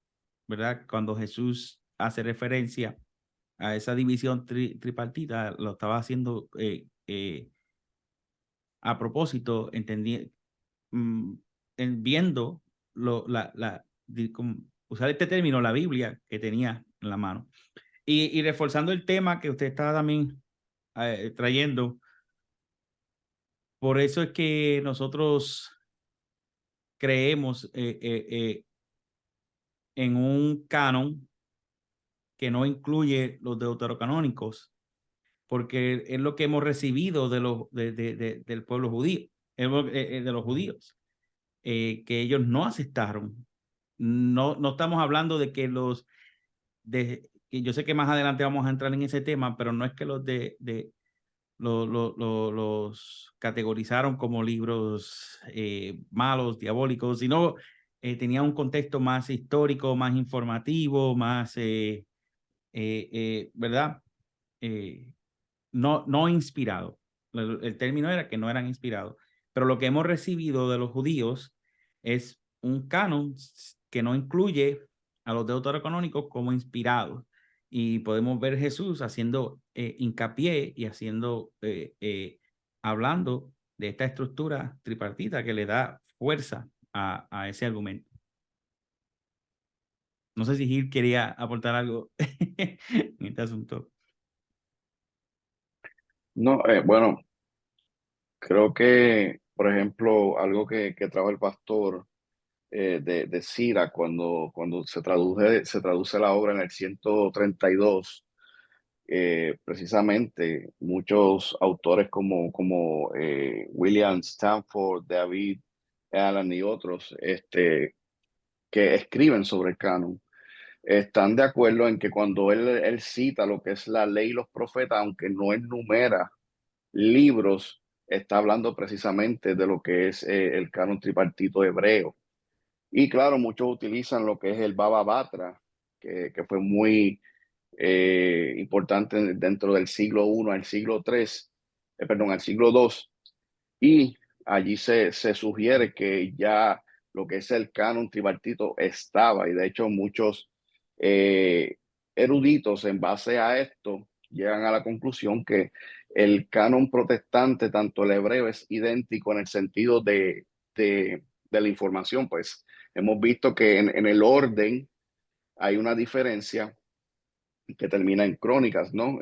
¿verdad? Cuando Jesús hace referencia a esa división tripartita, lo estaba haciendo a propósito, viendo usar este término, la Biblia que tenía en la mano. Y reforzando el tema que usted estaba también trayendo, por eso es que nosotros creemos en un canon que no incluye los deuterocanónicos, porque es lo que hemos recibido del pueblo judío, de los judíos, que ellos no aceptaron. No estamos hablando de que que yo sé que más adelante vamos a entrar en ese tema, pero no es que los categorizaron como libros malos, diabólicos, sino tenía un contexto más histórico, más informativo, más, ¿verdad? No inspirado. El término era que no eran inspirados. Pero lo que hemos recibido de los judíos es un canon que no incluye a los deuterocanónicos como inspirados. Y podemos ver Jesús haciendo hincapié y hablando de esta estructura tripartita que le da fuerza a ese argumento. No sé si Gil quería aportar algo en este asunto. No, bueno, creo que, por ejemplo, algo que trajo el pastor de Sira cuando se traduce la obra en el 132, precisamente muchos autores como William Stanford, David Allen y otros que escriben sobre el canon, están de acuerdo en que cuando él cita lo que es la ley y los profetas, aunque no enumera libros, está hablando precisamente de lo que es el canon tripartito hebreo. Y claro, muchos utilizan lo que es el Baba Batra, que fue muy importante dentro del siglo I al siglo III, perdón, al siglo II. Y allí se sugiere que ya lo que es el canon tripartito estaba, y de hecho muchos eh, eruditos en base a esto llegan a la conclusión que el canon protestante, tanto el hebreo, es idéntico en el sentido de la información. Pues hemos visto que en el orden hay una diferencia que termina en Crónicas, ¿no?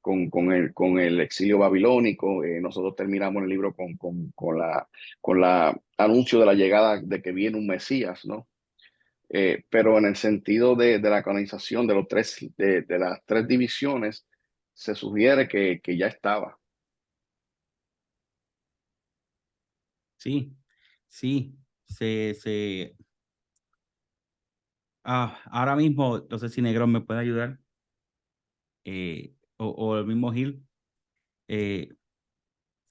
Con el exilio babilónico. Nosotros terminamos el libro con la anuncio de la llegada de que viene un Mesías, ¿no? Pero en el sentido de la canonización de las tres divisiones, se sugiere que ya estaba. Sí, sí, ahora mismo, no sé si Negrón me puede ayudar, o el mismo Gil, se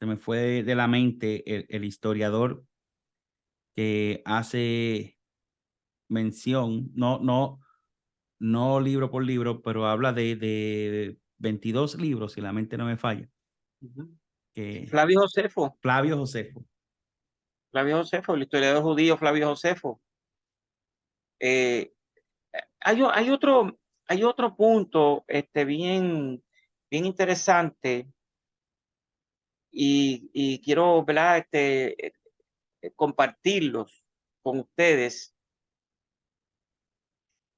me fue de la mente el historiador que hace mención, no libro por libro, pero habla de 22 libros, si la mente no me falla, que Flavio Josefo. Flavio Josefo. Flavio Josefo, el historiador judío Flavio Josefo. Hay otro punto bien interesante y quiero, ¿verdad? Compartirlos con ustedes,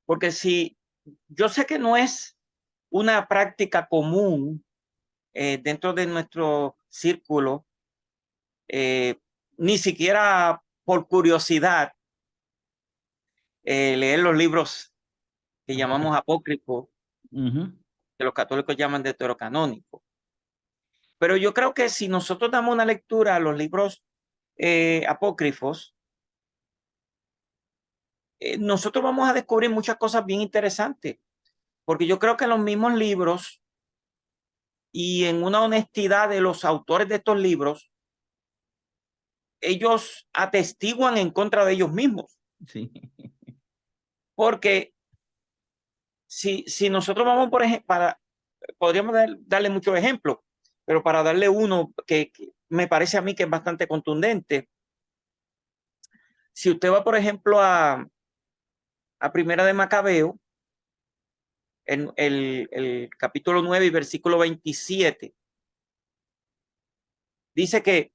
porque si yo sé que no es una práctica común dentro de nuestro círculo, ni siquiera por curiosidad, leer los libros que llamamos apócrifos, que los católicos llaman deuterocanónicos. Pero yo creo que si nosotros damos una lectura a los libros apócrifos, nosotros vamos a descubrir muchas cosas bien interesantes, porque yo creo que en los mismos libros y en una honestidad de los autores de estos libros, ellos atestiguan en contra de ellos mismos. Sí. Porque si nosotros vamos, por ejemplo, podríamos darle muchos ejemplos, pero para darle uno que me parece a mí que es bastante contundente. Si usted va, por ejemplo, a Primera de Macabeo, en el capítulo 9 y versículo 27, dice que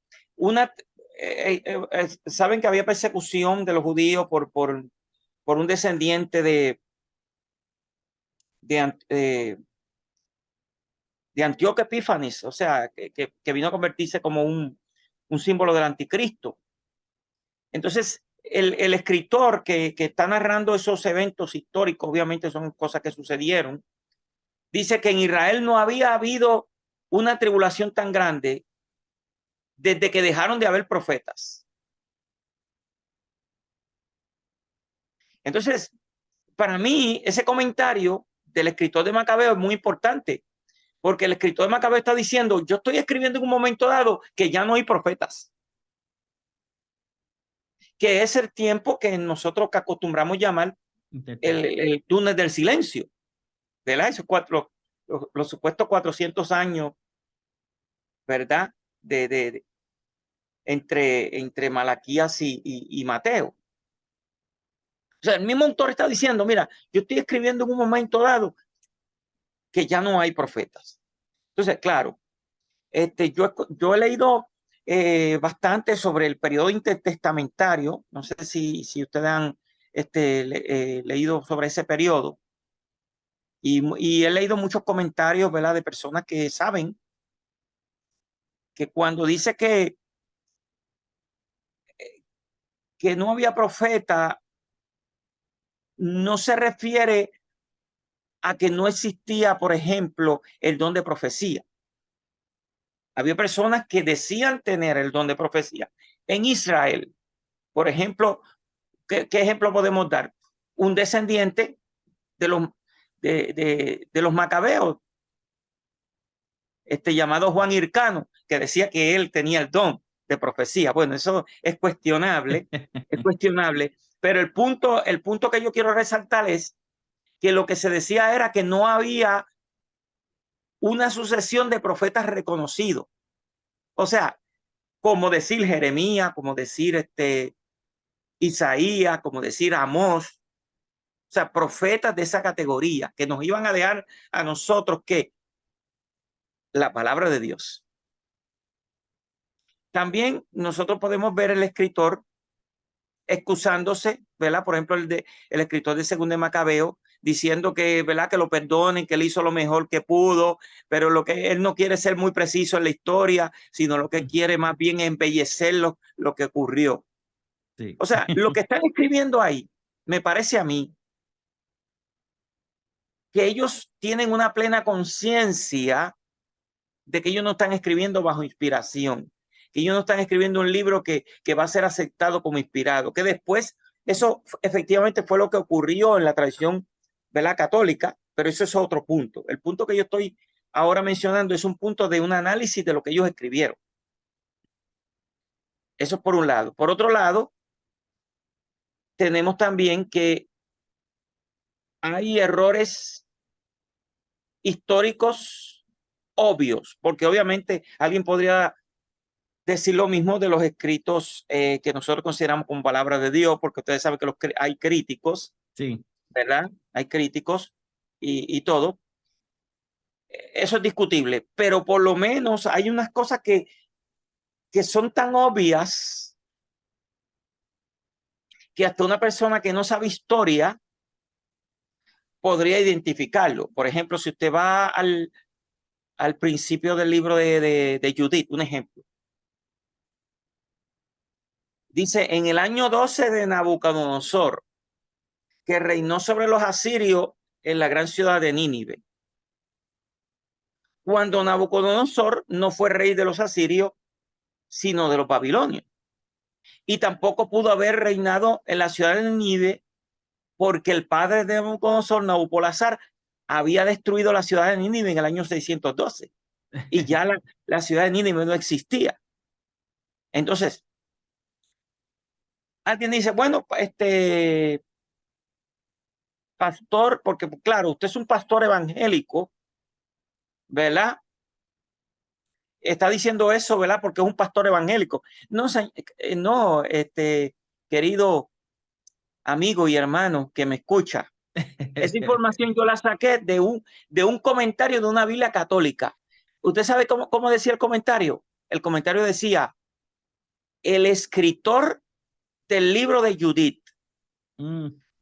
saben que había persecución de los judíos por un descendiente de Antíoco Epífanes, o sea, que vino a convertirse como un símbolo del anticristo. Entonces, el escritor que está narrando esos eventos históricos, obviamente son cosas que sucedieron, dice que en Israel no había habido una tribulación tan grande desde que dejaron de haber profetas. Entonces, para mí, ese comentario del escritor de Macabeo es muy importante, porque el escritor de Macabeo está diciendo, yo estoy escribiendo en un momento dado que ya no hay profetas, que es el tiempo que nosotros que acostumbramos llamar el túnel del silencio, ¿verdad? Esos los supuestos 400 años, ¿verdad? Entre Malaquías y Mateo. O sea, el mismo autor está diciendo, mira, yo estoy escribiendo en un momento dado que ya no hay profetas. Entonces, claro, yo he leído bastante sobre el periodo intertestamentario. No sé si ustedes han leído sobre ese periodo. Y he leído muchos comentarios, ¿verdad?, de personas que saben que cuando dice que no había profeta, no se refiere a que no existía, por ejemplo, el don de profecía. Había personas que decían tener el don de profecía. En Israel, por ejemplo, ¿qué ejemplo podemos dar? Un descendiente de los macabeos, llamado Juan Hircano, que decía que él tenía el don de profecía. Bueno, eso es cuestionable, pero el punto que yo quiero resaltar es que lo que se decía era que no había una sucesión de profetas reconocidos. O sea, como decir Jeremías, como decir Isaías, como decir Amós, o sea, profetas de esa categoría que nos iban a dejar a nosotros que la palabra de Dios. También nosotros podemos ver el escritor excusándose, ¿verdad? Por ejemplo, el escritor de Segunda de Macabeo, diciendo que, ¿verdad?, que lo perdonen, que él hizo lo mejor que pudo, pero lo que él no quiere ser muy preciso en la historia, sino lo que quiere más bien embellecer lo que ocurrió. Sí. O sea, lo que están escribiendo ahí, me parece a mí, que ellos tienen una plena conciencia de que ellos no están escribiendo bajo inspiración, que ellos no están escribiendo un libro que va a ser aceptado como inspirado, que después eso efectivamente fue lo que ocurrió en la tradición, ¿verdad?, católica, pero eso es otro punto. El punto que yo estoy ahora mencionando es un punto de un análisis de lo que ellos escribieron. Eso es por un lado. Por otro lado, tenemos también que hay errores históricos obvios, porque obviamente alguien podría decir lo mismo de los escritos que nosotros consideramos como palabra de Dios, porque ustedes saben que hay críticos, Sí, ¿verdad? Hay críticos y todo. Eso es discutible, pero por lo menos hay unas cosas que son tan obvias que hasta una persona que no sabe historia podría identificarlo. Por ejemplo, si usted va al principio del libro de Judith, un ejemplo. Dice, en el año 12 de Nabucodonosor, que reinó sobre los asirios en la gran ciudad de Nínive. Cuando Nabucodonosor no fue rey de los asirios, sino de los babilonios. Y tampoco pudo haber reinado en la ciudad de Nínive porque el padre de Nabucodonosor, Nabopolassar, había destruido la ciudad de Nínive en el año 612 y ya la ciudad de Nínive no existía. Entonces, alguien dice, bueno, pastor, porque claro, usted es un pastor evangélico, ¿verdad? Está diciendo eso, ¿verdad? Porque es un pastor evangélico. No, no, querido amigo y hermano que me escucha, esa información yo la saqué de un comentario de una Biblia católica. ¿Usted sabe cómo decía el comentario? El comentario decía, el escritor del libro de Judith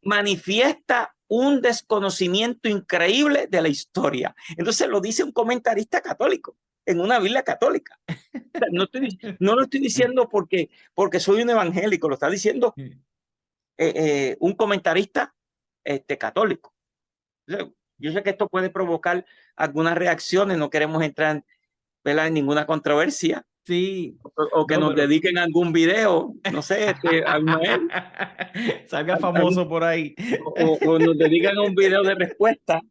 manifiesta un desconocimiento increíble de la historia. Entonces lo dice un comentarista católico en una Biblia católica. No lo estoy diciendo porque soy un evangélico, lo está diciendo un comentarista católico. Yo sé que esto puede provocar algunas reacciones, no queremos entrar, ¿verdad?, en ninguna controversia. Sí. O que No, nos pero... dediquen algún video, no sé, Abimael, salga famoso por ahí. o nos dedican a un video de respuesta.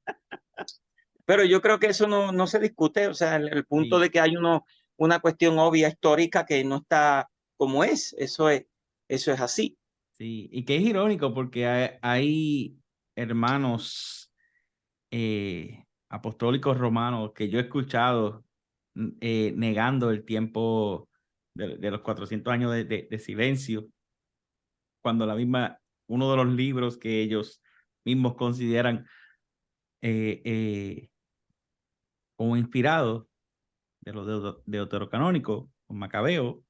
Pero yo creo que eso no se discute, o sea, el punto Sí. de que hay una cuestión obvia histórica que no está como es, eso es así. Sí, y que es irónico porque hay hermanos apostólicos romanos que yo he escuchado negando el tiempo de los 400 años de silencio, cuando uno de los libros que ellos mismos consideran como inspirados de los deuterocanónicos, con Macabeo,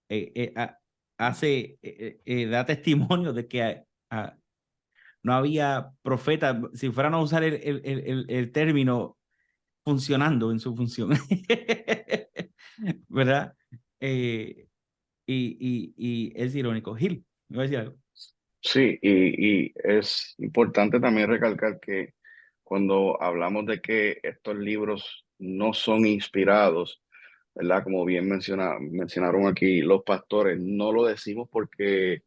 da testimonio de que no había profeta, si fueran a usar el término, funcionando en su función, ¿verdad? Y es irónico. Gil, ¿me voy a decir algo? Sí, y es importante también recalcar que cuando hablamos de que estos libros no son inspirados, ¿verdad? Como bien mencionaron aquí los pastores, no lo decimos porque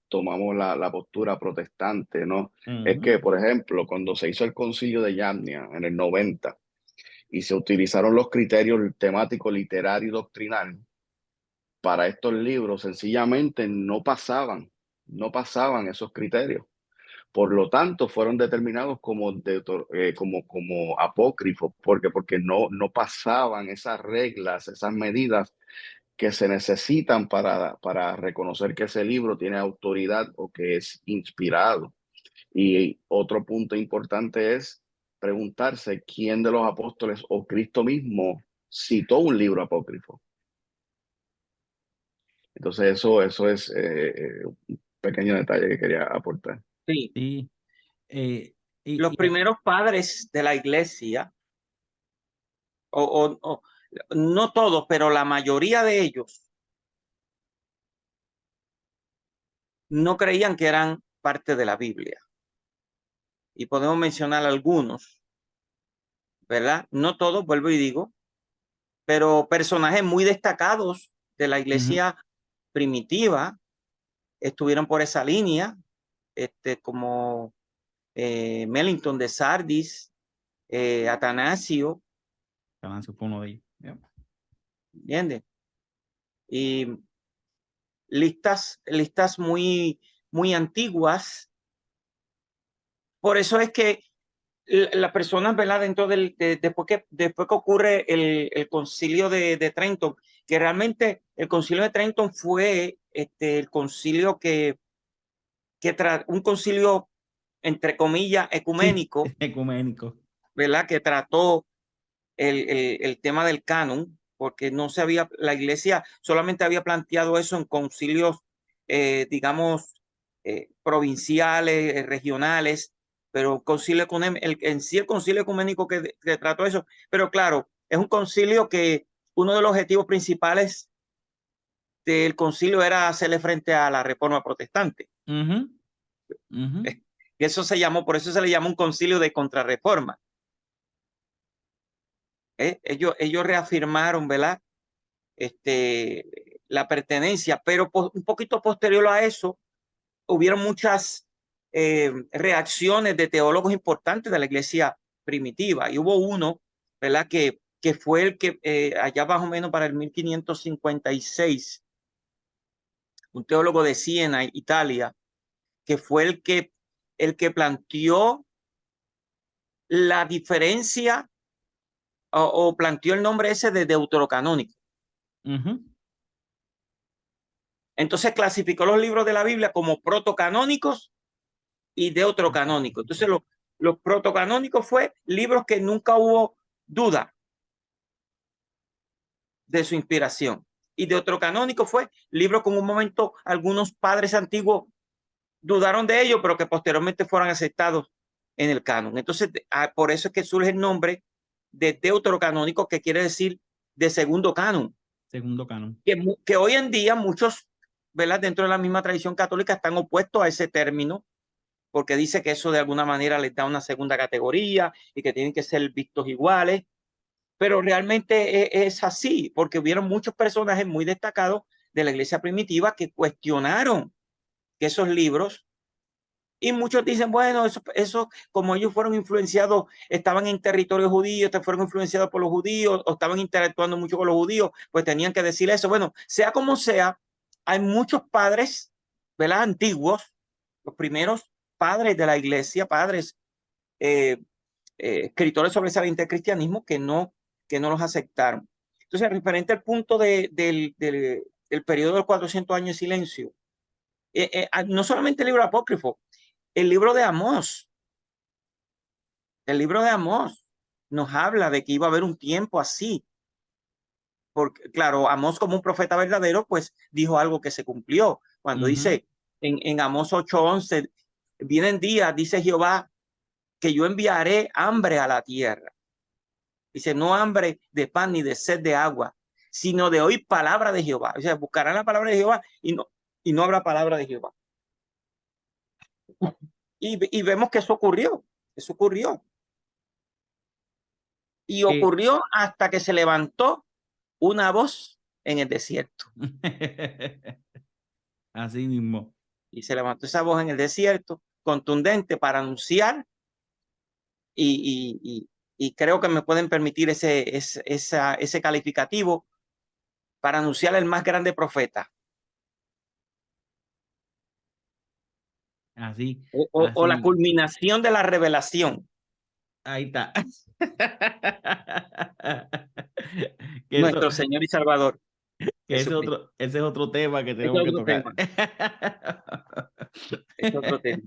tomamos la postura protestante, ¿no? Es que, por ejemplo, cuando se hizo el concilio de Yamnia en el 90 y se utilizaron los criterios temáticos, literario y doctrinal para estos libros, sencillamente no pasaban esos criterios. Por lo tanto, fueron determinados como apócrifos, porque no pasaban esas reglas, esas medidas que se necesitan para reconocer que ese libro tiene autoridad o que es inspirado. Y otro punto importante es preguntarse quién de los apóstoles o Cristo mismo citó un libro apócrifo. Entonces eso es un pequeño detalle que quería aportar. Sí. Sí. Los primeros padres de la iglesia, o no todos, pero la mayoría de ellos, no creían que eran parte de la Biblia. Y podemos mencionar algunos, ¿verdad? No todos, vuelvo y digo, pero personajes muy destacados de la iglesia primitiva estuvieron por esa línea, como Mellington de Sardis, Atanasio. Atanasio fue uno de ellos. Yeah. ¿Entiendes? Y listas muy, muy antiguas. Por eso es que las personas, ¿verdad? Dentro después que ocurre el concilio de Trenton, que realmente el concilio de Trenton fue el concilio un concilio, entre comillas, ecuménico, Sí, ecuménico. ¿verdad? Que trató el tema del canon, porque la iglesia solamente había planteado eso en concilios, digamos, provinciales, regionales, pero en sí el concilio ecuménico que trató eso. Pero claro, es un concilio que uno de los objetivos principales del concilio era hacerle frente a la reforma protestante. Y por eso se le llama un concilio de contrarreforma. Ellos reafirmaron, ¿verdad? La pertenencia, pero un poquito posterior a eso, hubieron muchas reacciones de teólogos importantes de la iglesia primitiva. Y hubo uno, ¿verdad? Que fue el que allá más o menos para el 1556, un teólogo de Siena, Italia, que fue el que planteó la diferencia o planteó el nombre ese de deuterocanónico. Entonces clasificó los libros de la Biblia como protocanónicos y deuterocanónicos. Entonces los protocanónicos fue libros que nunca hubo duda de su inspiración. Y deuterocanónico fue libros que en un momento algunos padres antiguos dudaron de ellos, pero que posteriormente fueron aceptados en el canon. Entonces, por eso es que surge el nombre de deuterocanónico, que quiere decir de segundo canon. Segundo canon. Que hoy en día muchos, ¿verdad? Dentro de la misma tradición católica están opuestos a ese término, porque dice que eso de alguna manera les da una segunda categoría y que tienen que ser vistos iguales. Pero realmente es así, porque hubieron muchos personajes muy destacados de la iglesia primitiva que cuestionaron que esos libros, y muchos dicen, bueno, eso como ellos fueron influenciados, estaban en territorio judío, fueron influenciados por los judíos o estaban interactuando mucho con los judíos, pues tenían que decir eso. Bueno, sea como sea, hay muchos padres, ¿verdad? Antiguos, los primeros padres de la iglesia, padres, escritores sobresalientes del cristianismo que no los aceptaron. Entonces, referente al punto del periodo de los 400 años de silencio, no solamente el libro apócrifo, el libro de Amós. El libro de Amós nos habla de que iba a haber un tiempo así. Porque, claro, Amós, como un profeta verdadero, pues dijo algo que se cumplió. Cuando dice en Amós 8:11, vienen días, dice Jehová, que yo enviaré hambre a la tierra. Dice, no hambre de pan ni de sed de agua, sino de oír palabra de Jehová. O sea, buscarán la palabra de Jehová y no habrá palabra de Jehová. Y vemos que eso ocurrió. Y ocurrió hasta que se levantó una voz en el desierto. Así mismo. Y se levantó esa voz en el desierto, contundente para anunciar, y creo que me pueden permitir ese calificativo, para anunciar el más grande profeta. Así. O la culminación de la revelación. Ahí está. Nuestro Señor y Salvador. Ese es otro tema que tenemos que tocar. Es otro tema.